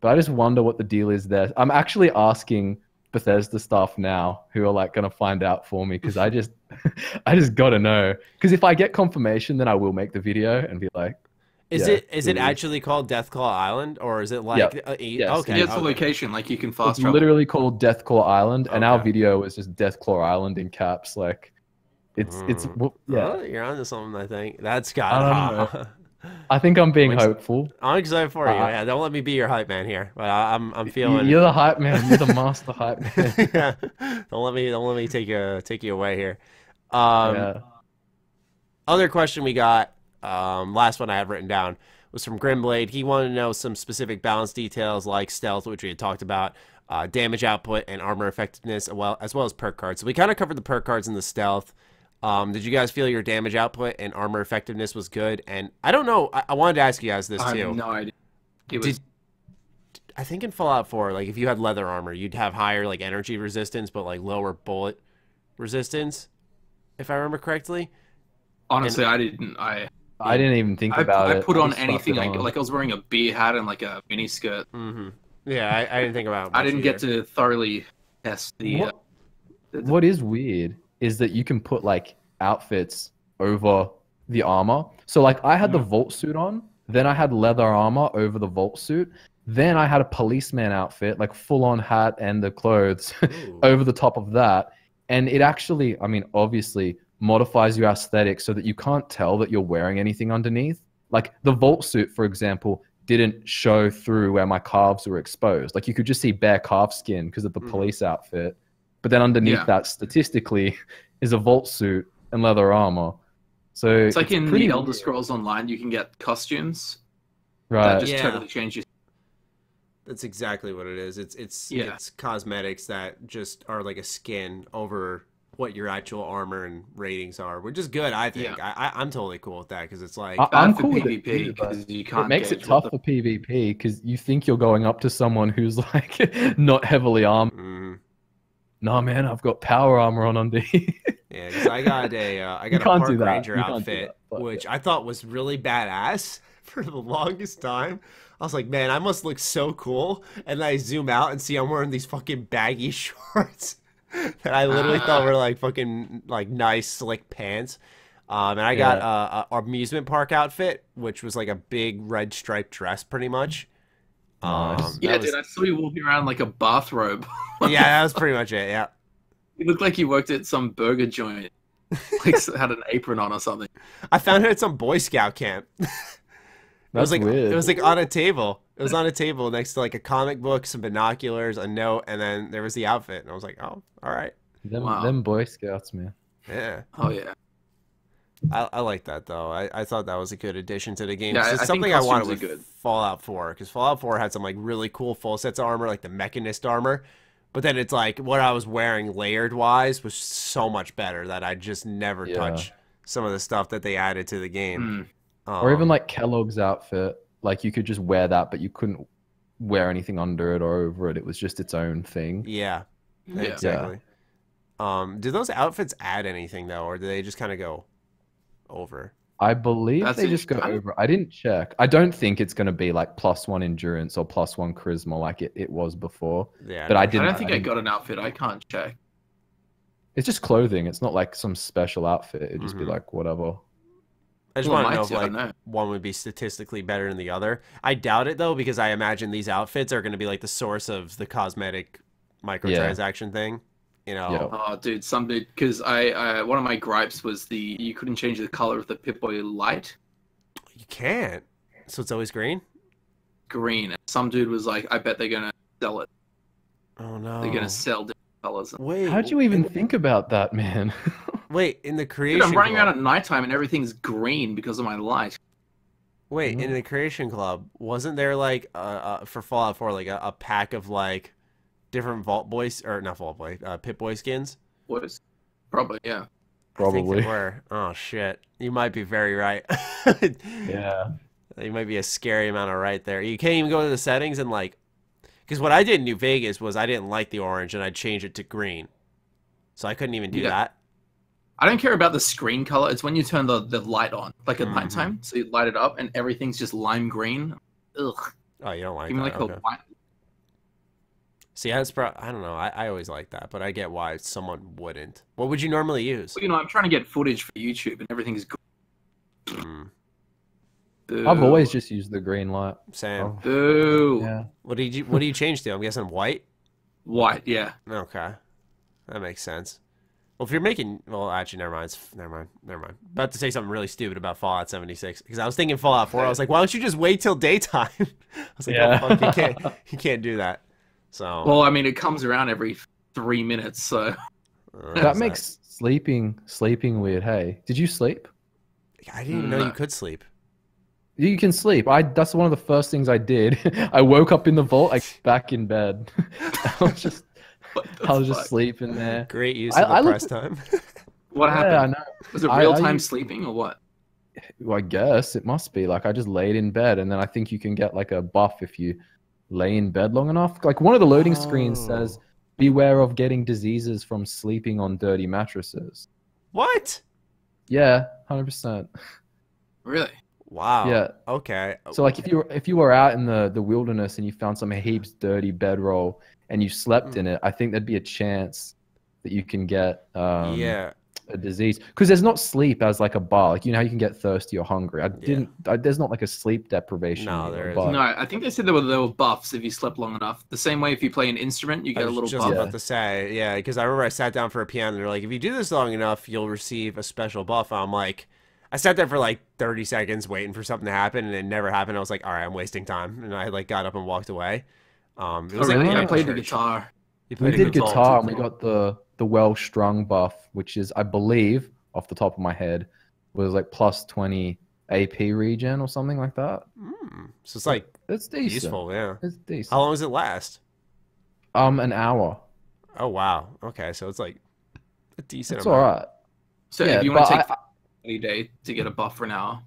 Speaker 2: But I just wonder what the deal is there. I'm actually asking Bethesda staff now who are like going to find out for me, because I just got to know. Because if I get confirmation, then I will make the video and be like,
Speaker 1: Is it actually called Deathclaw Island, or is it like
Speaker 2: yes.
Speaker 1: okay?
Speaker 3: Yeah, it's a location, like you can fast
Speaker 2: it's
Speaker 3: travel.
Speaker 2: literally called Deathclaw Island, and our video was just Deathclaw Island in caps. Like, it's
Speaker 1: yeah. Oh, you're onto something. I think that's got.
Speaker 2: I don't know. I think I'm being hopeful.
Speaker 1: I'm excited for you. Yeah, don't let me be your hype man here. But I'm feeling.
Speaker 2: You're the hype man. You're the master hype man.
Speaker 1: Yeah. Don't let me take you away here. Other question we got. Last one I have written down was from Grimblade. He wanted to know some specific balance details like stealth, which we had talked about, damage output, and armor effectiveness, as well as perk cards. So we kind of covered the perk cards and the stealth. Did you guys feel your damage output and armor effectiveness was good? And I don't know. I wanted to ask you guys this too.
Speaker 3: I have no idea.
Speaker 1: I think in Fallout 4, like if you had leather armor, you'd have higher like energy resistance, but like lower bullet resistance, if I remember correctly.
Speaker 3: Honestly, I didn't
Speaker 2: even think about it.
Speaker 3: I put on anything like I was wearing a beer hat and like a mini skirt.
Speaker 1: Mm-hmm. Yeah, I didn't think about it.
Speaker 3: I didn't get to thoroughly test the.
Speaker 2: What is weird is that you can put like outfits over the armor. So like I had the vault suit on, then I had leather armor over the vault suit, then I had a policeman outfit, like full on hat and the clothes over the top of that. And it actually, I mean, obviously modifies your aesthetic so that you can't tell that you're wearing anything underneath. Like the vault suit, for example, didn't show through where my calves were exposed. Like you could just see bare calf skin because of the police outfit. But then underneath that, statistically, is a vault suit and leather armor. So
Speaker 3: it's like in the Elder Scrolls Online, you can get costumes that just totally change your.
Speaker 1: That's exactly what it is. It's cosmetics that just are like a skin over what your actual armor and ratings are, which is good, I think. I'm totally cool with that, because it's like
Speaker 2: I'm cool with
Speaker 3: PvP because you can't.
Speaker 2: It makes it tough for PvP because you think you're going up to someone who's like not heavily armed.
Speaker 1: Mm-hmm.
Speaker 2: Nah, man, I've got power armor on underneath.
Speaker 1: Yeah, because I got a Park Ranger outfit, which I thought was really badass for the longest time. I was like, man, I must look so cool. And then I zoom out and see I'm wearing these fucking baggy shorts that I literally thought were like fucking like nice slick pants. And I got a amusement park outfit, which was like a big red striped dress, pretty much.
Speaker 3: Dude, I saw you walking around like a bathrobe.
Speaker 1: Yeah, that was pretty much it. Yeah,
Speaker 3: you looked like you worked at some burger joint, like had an apron on or something.
Speaker 1: I found it at some Boy Scout camp.
Speaker 2: That's weird.
Speaker 1: It was like on a table. It was on a table next to like a comic book, some binoculars, a note, and then there was the outfit. And I was like, oh, all right.
Speaker 2: Them Boy Scouts, man.
Speaker 1: Yeah.
Speaker 3: Oh yeah.
Speaker 1: I like that though. I thought that was a good addition to the game.
Speaker 3: Yeah,
Speaker 1: it's something I wanted with Fallout 4, because Fallout 4 had some like really cool full sets of armor, like the Mechanist armor. But then it's like what I was wearing layered wise was so much better that I just never touch some of the stuff that they added to the game.
Speaker 2: Or even like Kellogg's outfit, like you could just wear that, but you couldn't wear anything under it or over it. It was just its own thing.
Speaker 1: Yeah, exactly. Do those outfits add anything though, or do they just kind of go over?
Speaker 2: I believe they just go over. I didn't check. I don't think it's going to be like +1 endurance or +1 charisma like it was before.
Speaker 1: Yeah,
Speaker 2: but I
Speaker 3: don't think I got an outfit. I can't check.
Speaker 2: It's just clothing. It's not like some special outfit. It'd just be like whatever.
Speaker 1: I just want to know if like one would be statistically better than the other. I doubt it though, because I imagine these outfits are going to be like the source of the cosmetic microtransaction thing. You know.
Speaker 2: Yeah.
Speaker 3: Oh, dude, because I one of my gripes was you couldn't change the color of the Pip-Boy light.
Speaker 1: You can't. So it's always green?
Speaker 3: Green. And some dude was like, I bet they're going to sell it.
Speaker 1: Oh, no.
Speaker 3: They're going to sell different colors.
Speaker 1: Wait.
Speaker 2: How'd you even think about that, man?
Speaker 1: Wait, in the creation
Speaker 3: Dude, I'm running
Speaker 1: club,
Speaker 3: around at nighttime and everything's green because of my light.
Speaker 1: Wait, in the creation club, wasn't there like for Fallout 4 like a pack of like different Vault Boy or not Vault Boy, Pip-Boy skins?
Speaker 3: Was probably, yeah.
Speaker 2: Probably.
Speaker 1: I think they were. Oh shit. You might be very right.
Speaker 2: Yeah.
Speaker 1: You might be a scary amount of right there. You can't even go to the settings and like, because what I did in New Vegas was I didn't like the orange and I changed it to green, so I couldn't even do that.
Speaker 3: I don't care about the screen color. It's when you turn the light on, like at nighttime. So you light it up and everything's just lime green. Ugh.
Speaker 1: Oh, you don't like
Speaker 3: Give me
Speaker 1: that?
Speaker 3: like
Speaker 1: Okay.
Speaker 3: a white.
Speaker 1: See, I don't know. I always like that, but I get why someone wouldn't. What would you normally use?
Speaker 3: Well, I'm trying to get footage for YouTube and everything's green.
Speaker 2: I've always just used the green light.
Speaker 1: Same.
Speaker 3: Boo.
Speaker 2: Yeah.
Speaker 1: What do you change to? I'm guessing white?
Speaker 3: White, yeah.
Speaker 1: Okay. That makes sense. Well, if you're making... Well, actually, never mind. Never mind. About to say something really stupid about Fallout 76. Because I was thinking Fallout 4. I was like, why don't you just wait till daytime? I was like, oh, fuck, you can't do that. So...
Speaker 3: Well, I mean, it comes around every 3 minutes, so...
Speaker 2: That makes sleeping weird, hey. Did you sleep?
Speaker 1: I didn't even know you could sleep.
Speaker 2: You can sleep. That's one of the first things I did. I woke up in the vault, like back in bed. I was just sleeping there.
Speaker 1: Great use of the press time.
Speaker 3: What happened?
Speaker 2: I know.
Speaker 3: Was it real time sleeping or what?
Speaker 2: Well, I guess it must be. Like I just laid in bed, and then I think you can get like a buff if you lay in bed long enough. Like one of the loading screens says, "Beware of getting diseases from sleeping on dirty mattresses."
Speaker 1: What?
Speaker 2: Yeah, 100%.
Speaker 3: Really?
Speaker 1: Wow.
Speaker 2: Yeah.
Speaker 1: Okay.
Speaker 2: So like if you were out in the wilderness and you found some heaps dirty bedroll and you slept in it, I think there'd be a chance that you can get a disease, because there's not sleep as like a bar. Like, you know how you can get thirsty or hungry. There's not like a sleep deprivation.
Speaker 1: No, there is.
Speaker 3: No, I think they said there were buffs if you slept long enough. The same way if you play an instrument, you get a little buff.
Speaker 1: I was just about to say, yeah, because I remember I sat down for a piano and they're like, if you do this long enough, you'll receive a special buff. And I'm like, I sat there for like 30 seconds waiting for something to happen, and it never happened. I was like, all right, I'm wasting time. And I like got up and walked away. It was
Speaker 3: really?
Speaker 1: like,
Speaker 3: I played the guitar.
Speaker 2: We did guitar and we got the well-strung buff, which is, I believe, off the top of my head, was like plus 20 AP regen or something like that.
Speaker 1: So it's like,
Speaker 2: it's decent.
Speaker 1: Useful, yeah.
Speaker 2: It's decent.
Speaker 1: How long does it last?
Speaker 2: An hour.
Speaker 1: Oh, wow. Okay, so it's like a decent
Speaker 2: It's
Speaker 1: amount.
Speaker 2: all right.
Speaker 3: So if you want to take any day to get a buff for an hour.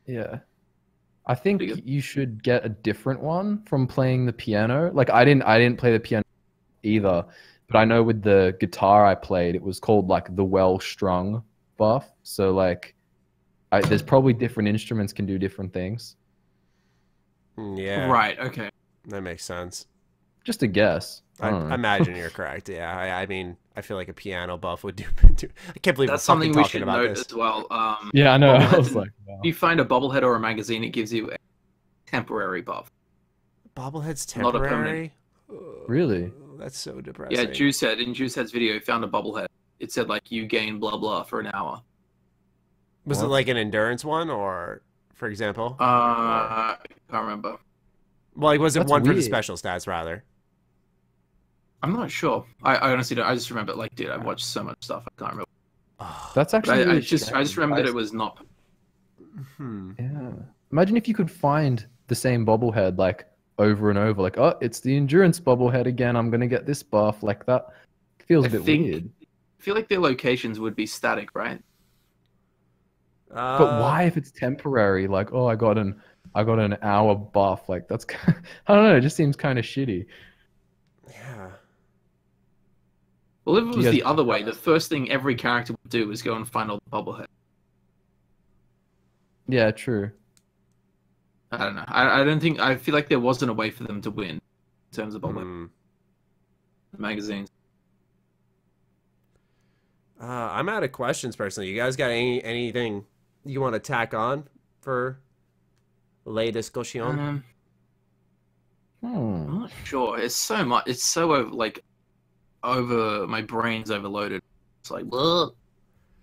Speaker 2: Yeah. I think you should get a different one from playing the piano. Like I didn't play the piano either, but I know with the guitar I played, it was called like the well-strung buff. So like there's probably different instruments can do different things.
Speaker 1: Yeah.
Speaker 3: Right, okay.
Speaker 1: That makes sense.
Speaker 2: Just a guess.
Speaker 1: I imagine you're correct. Yeah, I mean, I feel like a piano buff would do. I can't believe
Speaker 3: that's
Speaker 1: we're
Speaker 3: something we should
Speaker 1: about
Speaker 3: note
Speaker 1: this.
Speaker 3: as well.
Speaker 2: Yeah, I know. I was like, wow.
Speaker 3: If you find a bobblehead or a magazine, it gives you a temporary buff.
Speaker 1: Bobblehead's
Speaker 3: Not a
Speaker 1: temporary?
Speaker 2: Really?
Speaker 1: That's so depressing.
Speaker 3: Yeah, in Juicehead's video, he found a bobblehead. It said like you gain blah blah for an hour.
Speaker 1: Was it like an endurance one, or for example?
Speaker 3: I can't remember.
Speaker 1: Well, like was it
Speaker 2: That's
Speaker 1: one for the
Speaker 2: weird.
Speaker 1: special stats rather?
Speaker 3: I'm not sure. I honestly don't. I just remember, like, dude, I watched so much stuff. I can't remember.
Speaker 2: That's
Speaker 3: But
Speaker 2: actually.
Speaker 3: I
Speaker 2: really
Speaker 3: just remember that it was not.
Speaker 2: Yeah. Imagine if you could find the same bobblehead like over and over. Like, oh, it's the endurance bobblehead again. I'm gonna get this buff. Like that feels a bit weird.
Speaker 3: I feel like their locations would be static, right?
Speaker 2: But why if it's temporary? Like, oh, I got an hour buff. Like that's I don't know. It just seems kind of shitty.
Speaker 1: Yeah.
Speaker 3: Well, if it was the other way, the first thing every character would do is go and find all the bobblehead.
Speaker 2: Yeah, true.
Speaker 3: I don't know. I don't think. I feel like there wasn't a way for them to win in terms of bobblehead magazines.
Speaker 1: I'm out of questions personally. You guys got anything you want to tack on for la discussion?
Speaker 3: I'm not sure. It's so much. It's so like my brain's overloaded. It's like, ugh.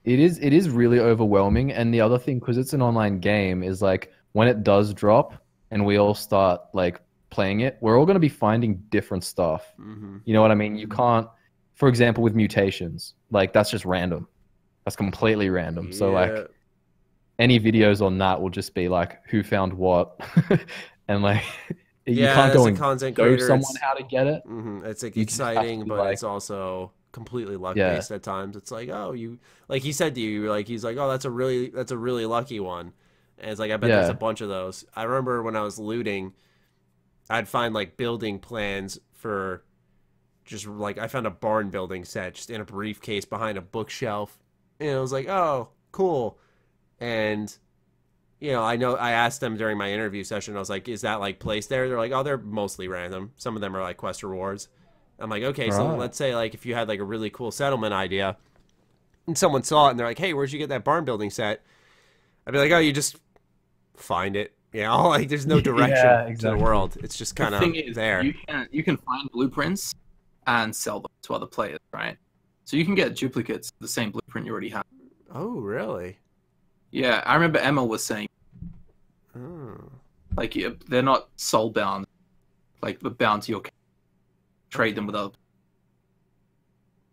Speaker 2: It is really overwhelming. And the other thing, because it's an online game, is like when it does drop and we all start like playing it, we're all going to be finding different stuff. You know what I mean? You can't, for example, with mutations, like that's just random. That's completely random. So like any videos on that will just be like who found what, and like you can't go and show someone how to get it.
Speaker 1: It's like exciting, but like, it's also completely luck based at times. It's like, oh, you, like he said to you, like he's like, oh, that's a really lucky one, and it's like, I bet there's a bunch of those. I remember when I was looting, I'd find like building plans for just like, I found a barn building set just in a briefcase behind a bookshelf, and it was like, oh, cool. And you know, I asked them during my interview session, I was like, is that like placed there? They're like, oh, they're mostly random. Some of them are like quest rewards. I'm like, okay, so let's say like if you had like a really cool settlement idea and someone saw it and they're like, hey, where'd you get that barn building set? I'd be like, oh, you just find it. You know, like there's no direction to the world. It's just kind of there.
Speaker 3: You can find blueprints and sell them to other players, right? So you can get duplicates of the same blueprint you already have.
Speaker 1: Oh, really?
Speaker 3: Yeah, I remember Emma was saying, like, they're not soul bound, like, but bound to your trade them with other.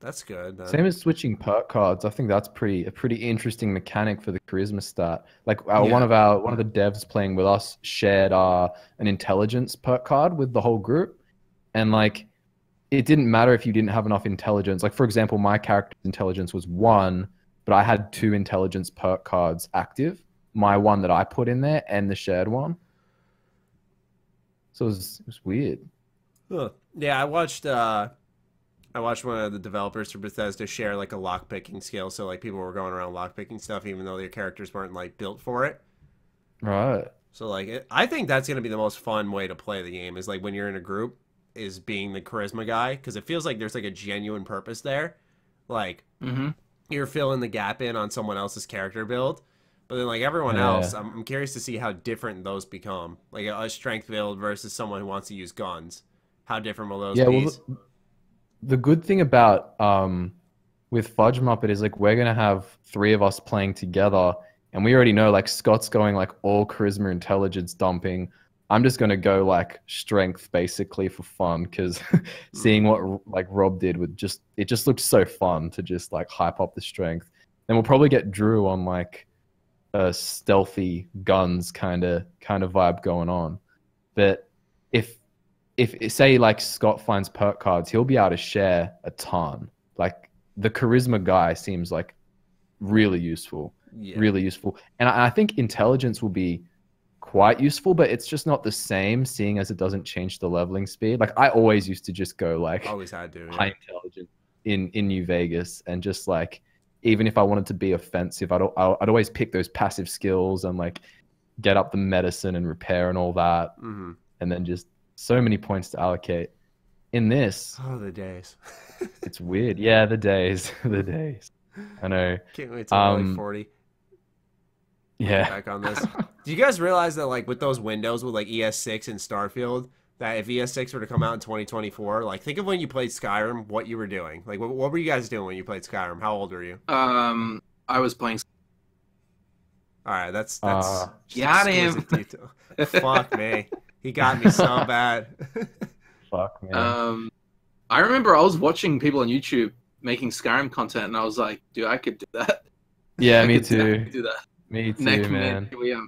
Speaker 1: That's good. Then.
Speaker 2: Same as switching perk cards. I think that's a pretty interesting mechanic for the charisma stat. Like one of the devs playing with us shared an intelligence perk card with the whole group, and like it didn't matter if you didn't have enough intelligence. Like for example, my character's intelligence was 1, but I had 2 intelligence perk cards active. My one that I put in there and the shared one. So it was weird.
Speaker 1: Huh. Yeah, I watched one of the developers for Bethesda share like a lockpicking skill, so like people were going around lockpicking stuff even though their characters weren't like built for it.
Speaker 2: Right.
Speaker 1: So like I think that's going to be the most fun way to play the game, is like when you're in a group, is being the charisma guy, because it feels like there's like a genuine purpose there. Like you're filling the gap in on someone else's character build, but then like everyone else, I'm curious to see how different those become. Like a strength build versus someone who wants to use guns. How different will those be?
Speaker 2: Well, the good thing about with Fudgemuppet is like we're gonna have 3 of us playing together, and we already know like Scott's going like all charisma intelligence dumping. I'm just gonna go like strength basically for fun, because seeing what like Rob did with it just looked so fun to just like hype up the strength. Then we'll probably get Drew on like a stealthy guns kind of vibe going on. But if say like Scott finds perk cards, he'll be able to share a ton. Like the charisma guy seems like really useful, really useful. And I think intelligence will be quite useful, but it's just not the same, seeing as it doesn't change the leveling speed. Like I always used to just go like
Speaker 1: always had to
Speaker 2: high intelligence in New Vegas, and just like even if I wanted to be offensive, I'd always pick those passive skills and like get up the medicine and repair and all that, and then just so many points to allocate. In this,
Speaker 1: oh, the days.
Speaker 2: It's weird. Yeah, the days. I know.
Speaker 1: Can't wait till like 40.
Speaker 2: Yeah.
Speaker 1: Back on this. Do you guys realize that like with those windows with like ES6 and Starfield, that if ES6 were to come out in 2024, like think of when you played Skyrim, what you were doing. Like what were you guys doing when you played Skyrim? How old were you?
Speaker 3: I was playing.
Speaker 1: All right, that's
Speaker 3: got him.
Speaker 1: Fuck me. He got me so bad.
Speaker 2: Fuck man.
Speaker 3: I remember I was watching people on YouTube making Skyrim content, and I was like, dude, I could do that.
Speaker 2: Yeah, me too.
Speaker 3: I could do that.
Speaker 2: Me too, man.
Speaker 3: Here we are.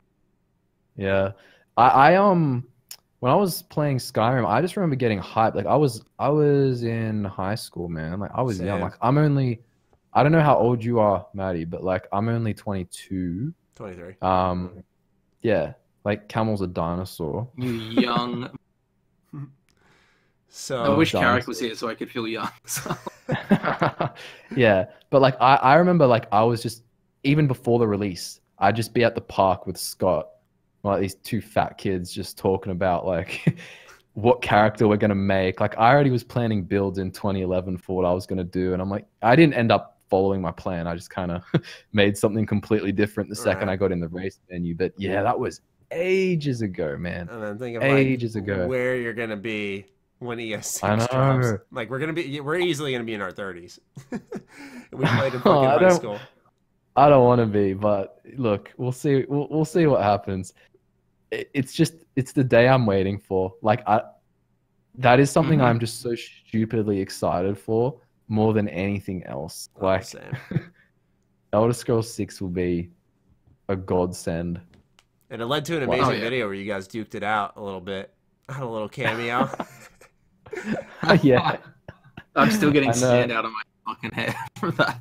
Speaker 2: Yeah, I when I was playing Skyrim, I just remember getting hyped. Like I was in high school, man. Like I was young. Like I don't know how old you are, Maddie, but like I'm only 22.
Speaker 1: 23.
Speaker 2: Yeah. Like Camel's a dinosaur.
Speaker 3: You young.
Speaker 1: So
Speaker 3: I wish Karak was here so I could feel young. So.
Speaker 2: Yeah, but like I remember like I was just, even before the release, I'd just be at the park with Scott, like these 2 fat kids just talking about like what character we're gonna make. Like I already was planning builds in 2011 for what I was gonna do, and I'm like, I didn't end up following my plan. I just kind of made something completely different the second I got in the race menu. But yeah, that was ages ago, man.
Speaker 1: And then think of
Speaker 2: ages
Speaker 1: like
Speaker 2: ago
Speaker 1: where you're gonna be when ES6
Speaker 2: I know.
Speaker 1: drops. Like we're easily gonna be in our 30s. We played in fucking high school.
Speaker 2: I don't want to be, but look, we'll see. We'll see what happens. It's the day I'm waiting for. Like that is something I'm just so stupidly excited for more than anything else. Like Elder Scrolls 6 will be a godsend.
Speaker 1: And it led to an amazing video where you guys duked it out a little bit. I had a little cameo.
Speaker 2: Yeah.
Speaker 3: I'm still getting sand out of my fucking head from that.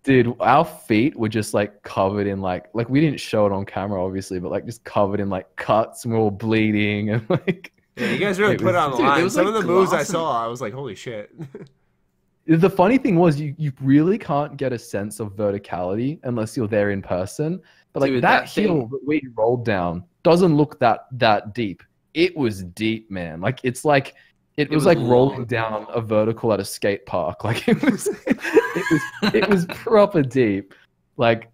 Speaker 2: Dude, our feet were just like covered in like we didn't show it on camera obviously, but like just covered in like cuts and we were all bleeding and like.
Speaker 1: Yeah, you guys really put it on the line. Some of the moves I saw, I was like, holy shit.
Speaker 2: The funny thing was you really can't get a sense of verticality unless you're there in person. But like that hill that we rolled down doesn't look that deep. It was deep, man. Like it was like rolling down a vertical at a skate park. Like it was proper deep. Like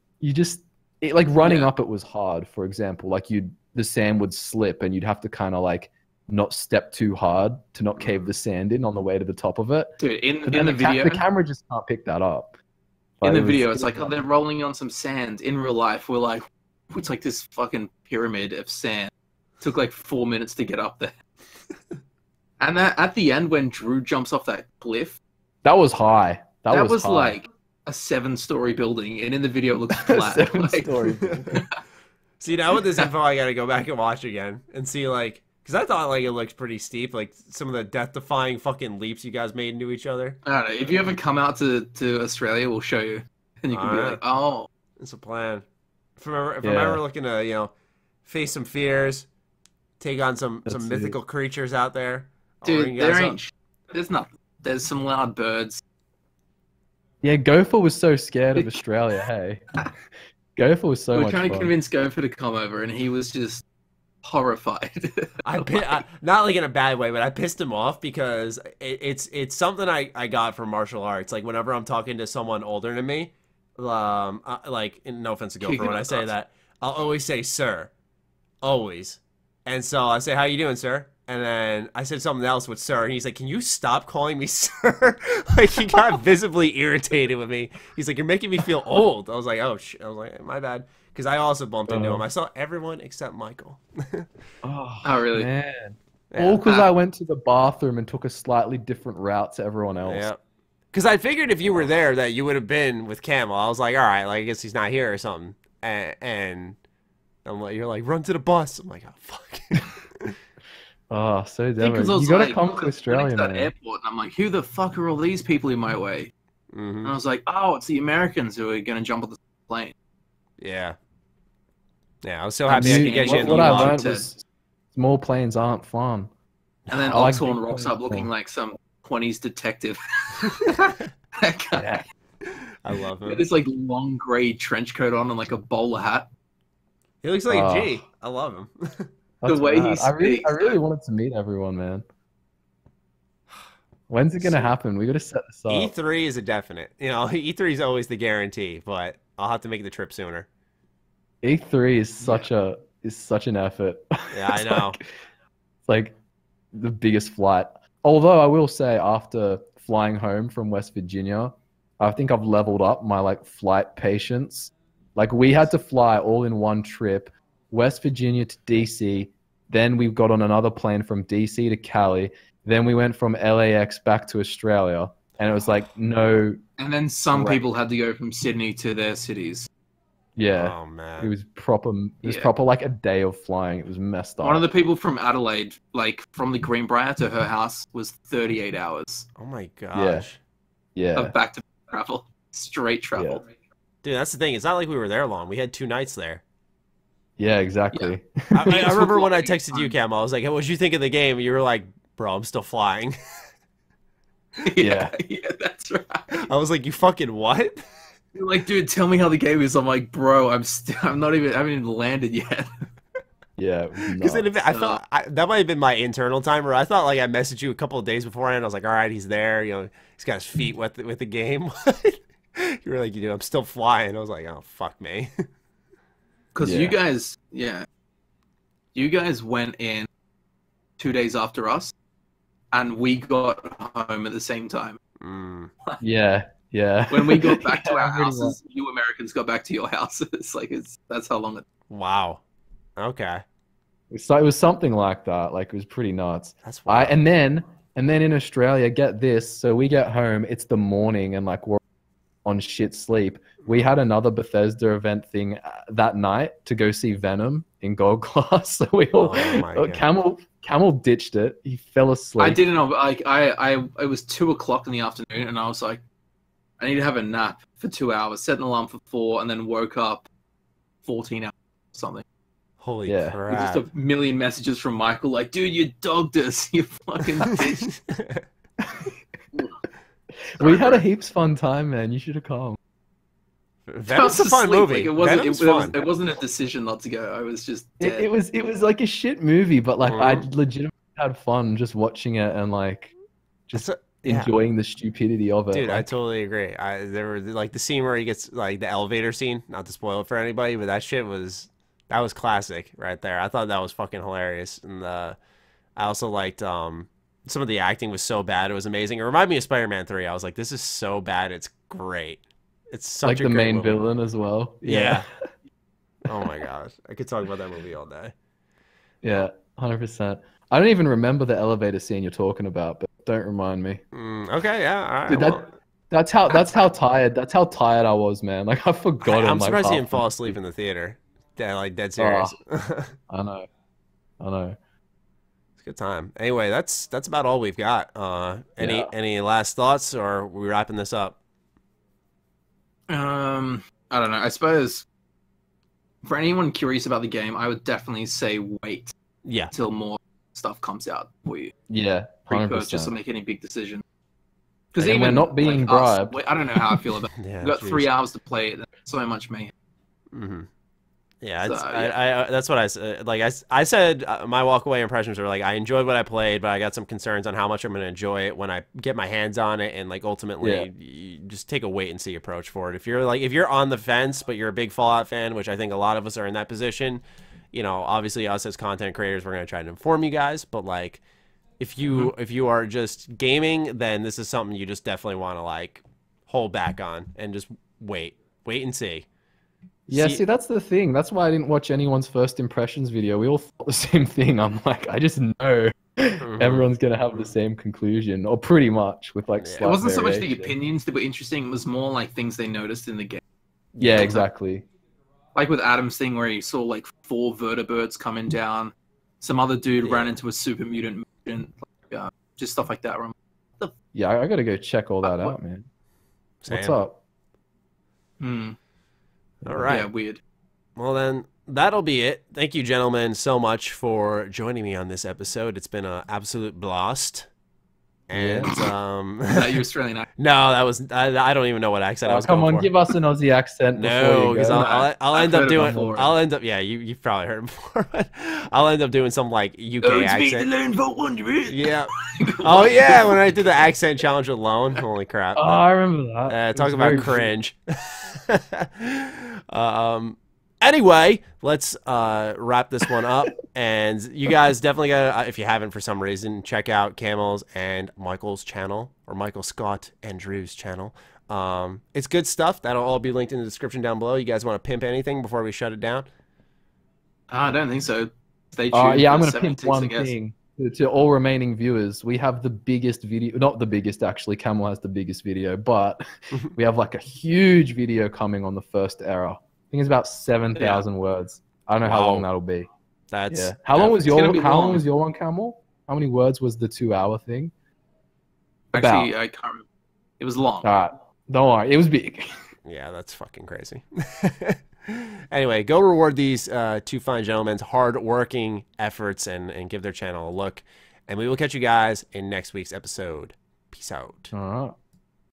Speaker 2: running up it was hard, for example. Like the sand would slip and you'd have to kind of like not step too hard to not cave the sand in on the way to the top of it.
Speaker 3: Dude, in the video,
Speaker 2: the camera just can't pick that up.
Speaker 3: But in the video, it's like they're rolling on some sand. In real life, we're like, it's like this fucking pyramid of sand. It took like 4 minutes to get up there. And at the end, when Drew jumps off that cliff,
Speaker 2: that was high. That was high.
Speaker 3: Like a 7-story building, and in the video it looks flat.
Speaker 2: 7-story.
Speaker 1: See, now with this info, I gotta go back and watch again and see like. Because I thought, like, it looked pretty steep. Like, some of the death-defying fucking leaps you guys made into each other.
Speaker 3: I don't know. If you ever come out to Australia, we'll show you. And you can be like, oh.
Speaker 1: It's a plan. If I'm ever looking to, face some fears, take on some mythical creatures out there.
Speaker 3: Dude, there's nothing. There's some loud birds.
Speaker 2: Yeah, Gopher was so scared of Australia, hey. Gopher was so much fun.
Speaker 3: We were trying to convince Gopher to come over, and he was just... horrified.
Speaker 1: Not like in a bad way, but I pissed him off because it's something I got from martial arts. Like whenever I'm talking to someone older than me, like no offense to Gopher, when I say that, I'll always say sir, always. And so I say, how you doing, sir? And then I said something else with sir, and he's like, can you stop calling me sir? Like he got visibly irritated with me. He's like, you're making me feel old. I was like, oh I was like, my bad. Because I also bumped into him. I saw everyone except Michael.
Speaker 3: Oh, really?
Speaker 2: Man. Yeah. All because I went to the bathroom and took a slightly different route to everyone else.
Speaker 1: Yeah. Because I figured if you were there that you would have been with Camel. I was like, all right, like I guess he's not here or something. And I'm like, you're like, run to the bus. I'm like, oh, fuck.
Speaker 2: Oh, so damn. You got to come to Australia, man.
Speaker 3: Airport, and I'm like, who the fuck are all these people in my way? And I was like, oh, it's the Americans who are going to jump on the plane.
Speaker 1: Yeah. Yeah, I was so happy I could get you in the
Speaker 2: What I learned was small planes aren't fun.
Speaker 3: And then Oxhorn rocks up looking like some 20s detective.
Speaker 1: Yeah. I love him.
Speaker 3: With this like long grey trench coat on and like a bowler hat.
Speaker 1: He looks like a G. I love him.
Speaker 3: The way he speaks.
Speaker 2: I really wanted to meet everyone, man. When's it gonna happen? We gotta set this up.
Speaker 1: E3 is a definite. E3 is always the guarantee, but I'll have to make the trip sooner.
Speaker 2: E3 is such an effort.
Speaker 1: Yeah, I know.
Speaker 2: It's like the biggest flight. Although I will say, after flying home from West Virginia, I think I've leveled up my like flight patience. Like we had to fly all in one trip, West Virginia to DC. Then we got on another plane from DC to Cali. Then we went from LAX back to Australia, and it was like no.
Speaker 3: And then some people had to go from Sydney to their cities.
Speaker 2: Yeah.
Speaker 1: Oh man.
Speaker 2: It was proper. It was proper like a day of flying. It was messed up.
Speaker 3: One of the people from Adelaide, like from the Greenbrier to her house, was 38 hours.
Speaker 1: Oh my gosh.
Speaker 2: Yeah.
Speaker 3: Of back to travel, straight travel.
Speaker 1: Yeah. Dude, that's the thing. It's not like we were there long. We had 2 nights there.
Speaker 2: Yeah, exactly.
Speaker 1: Yeah. I remember when I texted you, Cam. I was like, hey, "What'd you think of the game?" And you were like, "Bro, I'm still flying."
Speaker 3: Yeah, that's right.
Speaker 1: I was like, "You fucking what?"
Speaker 3: You're like, dude, tell me how the game is. I'm like, bro, I haven't even landed yet.
Speaker 2: Yeah,
Speaker 1: because I thought that might have been my internal timer. I thought like I messaged you a couple of days beforehand. I was like, all right, he's there. He's got his feet wet with the game. You were like, dude, I'm still flying. I was like, oh fuck me.
Speaker 3: Because you guys went in 2 days after us, and we got home at the same time.
Speaker 2: Yeah.
Speaker 3: When we got back to our houses, you Americans got back to your houses. Like that's how long it.
Speaker 1: Wow. Okay.
Speaker 2: So it was something like that. Like it was pretty nuts.
Speaker 1: That's wild.
Speaker 2: And then in Australia, get this. So we get home, it's the morning, and like we're on shit sleep. We had another Bethesda event thing that night to go see Venom in Gold Class. So we all Camel ditched it. He fell asleep.
Speaker 3: I didn't know. Like it was 2:00 in the afternoon, and I was like, I need to have a nap for 2 hours. Set an alarm for 4, and then woke up 14 hours or something.
Speaker 1: Holy crap!
Speaker 3: Just a million messages from Michael, like, dude, you dogged us, you fucking bitch.
Speaker 2: We had a heaps fun time, man. You should have come.
Speaker 1: Venom's a fun movie.
Speaker 3: Like, it wasn't a decision not to go. I was just dead.
Speaker 2: It was like a shit movie, but like I legitimately had fun just watching it and like just enjoying the stupidity of it.
Speaker 1: Dude,
Speaker 2: like,
Speaker 1: I totally agree. There were like the scene where he gets like the elevator scene. Not to spoil it for anybody, but that was classic right there. I thought that was fucking hilarious, and I also liked some of the acting was so bad it was amazing. It reminded me of Spider-Man 3. I was like, this is so bad, it's great. It's such
Speaker 2: like
Speaker 1: a
Speaker 2: the
Speaker 1: great
Speaker 2: main
Speaker 1: movie.
Speaker 2: villain as well.
Speaker 1: Yeah. Oh my gosh, I could talk about that movie all day.
Speaker 2: Yeah, 100%. I don't even remember the elevator scene you're talking about, but don't remind me.
Speaker 1: Okay, yeah, all right.
Speaker 2: Dude, that's how tired I was, man. Like I forgot.
Speaker 1: I'm surprised you didn't fall asleep in the theater. Yeah, like dead serious.
Speaker 2: I know.
Speaker 1: It's a good time. Anyway, that's about all we've got. Any last thoughts, or are we wrapping this up?
Speaker 3: I don't know. I suppose for anyone curious about the game, I would definitely say wait.
Speaker 1: Yeah.
Speaker 3: Till more stuff comes out for you.
Speaker 2: Yeah. 100%.
Speaker 3: Pre-purchase or make any big decision. Because
Speaker 2: even we're not being bribed.
Speaker 3: I don't know how I feel about it.
Speaker 1: Yeah,
Speaker 3: We've got 3 hours to play it. So much mayhem.
Speaker 1: Mm-hmm. Yeah,
Speaker 3: So,
Speaker 1: I that's what I said. Like I said, my walkaway impressions were like, I enjoyed what I played, but I got some concerns on how much I'm going to enjoy it when I get my hands on it, and like ultimately, you just take a wait and see approach for it. If you're on the fence, but you're a big Fallout fan, which I think a lot of us are in that position, you know, obviously us as content creators, we're going to try to inform you guys, but like, if you are just gaming, then this is something you just definitely want to like hold back on and just wait and see.
Speaker 2: Yeah, see, that's the thing. That's why I didn't watch anyone's first impressions video. We all thought the same thing. I'm like, I just know everyone's going to have the same conclusion, or pretty much with like slight
Speaker 3: It wasn't so much the
Speaker 2: variation.
Speaker 3: opinions that were interesting. It was more like things they noticed in the game.
Speaker 2: Yeah, exactly.
Speaker 3: Like with Adam's thing where he saw like 4 vertebrates coming down. Some other dude ran into a super mutant just stuff like that.
Speaker 2: Yeah, I got to go check all that out, man.
Speaker 1: Same.
Speaker 2: What's up?
Speaker 1: All right.
Speaker 3: Yeah, weird.
Speaker 1: Well, then, that'll be it. Thank you, gentlemen, so much for joining me on this episode. It's been an absolute blast. And,
Speaker 3: That your Australian accent?
Speaker 1: No, that was... I don't even know what accent I was going for.
Speaker 2: Come on, give us an Aussie accent
Speaker 1: No, because I'll end up doing...
Speaker 3: before.
Speaker 1: I'll end up... Yeah, you've probably heard it before, but I'll end up doing some, like, UK accent. Yeah. Oh, yeah, when I did the accent challenge alone. Holy crap.
Speaker 2: Oh, I remember that.
Speaker 1: Talk about cringe. Anyway, let's wrap this one up. And you guys definitely gotta, if you haven't for some reason, check out Camel's and Michael's channel, or Michael Scott and Drew's channel. It's good stuff. That'll all be linked in the description down below. You guys want to pimp anything before we shut it down?
Speaker 3: I don't think so. Stay tuned.
Speaker 2: Yeah, I'm going to pimp one thing. To all remaining viewers, we have the biggest video, not the biggest actually, Camel has the biggest video, but we have like a huge video coming on the first era. I think it's about 7,000 words. I don't know how long that'll be. How long was your one, Camel? How many words was the 2 hour thing?
Speaker 3: Actually, I can't remember. It was long.
Speaker 2: All right. Don't worry. It was big.
Speaker 1: Yeah, that's fucking crazy. Anyway, go reward these two fine gentlemen's hard-working efforts and give their channel a look. And we will catch you guys in next week's episode. Peace out.
Speaker 2: All right.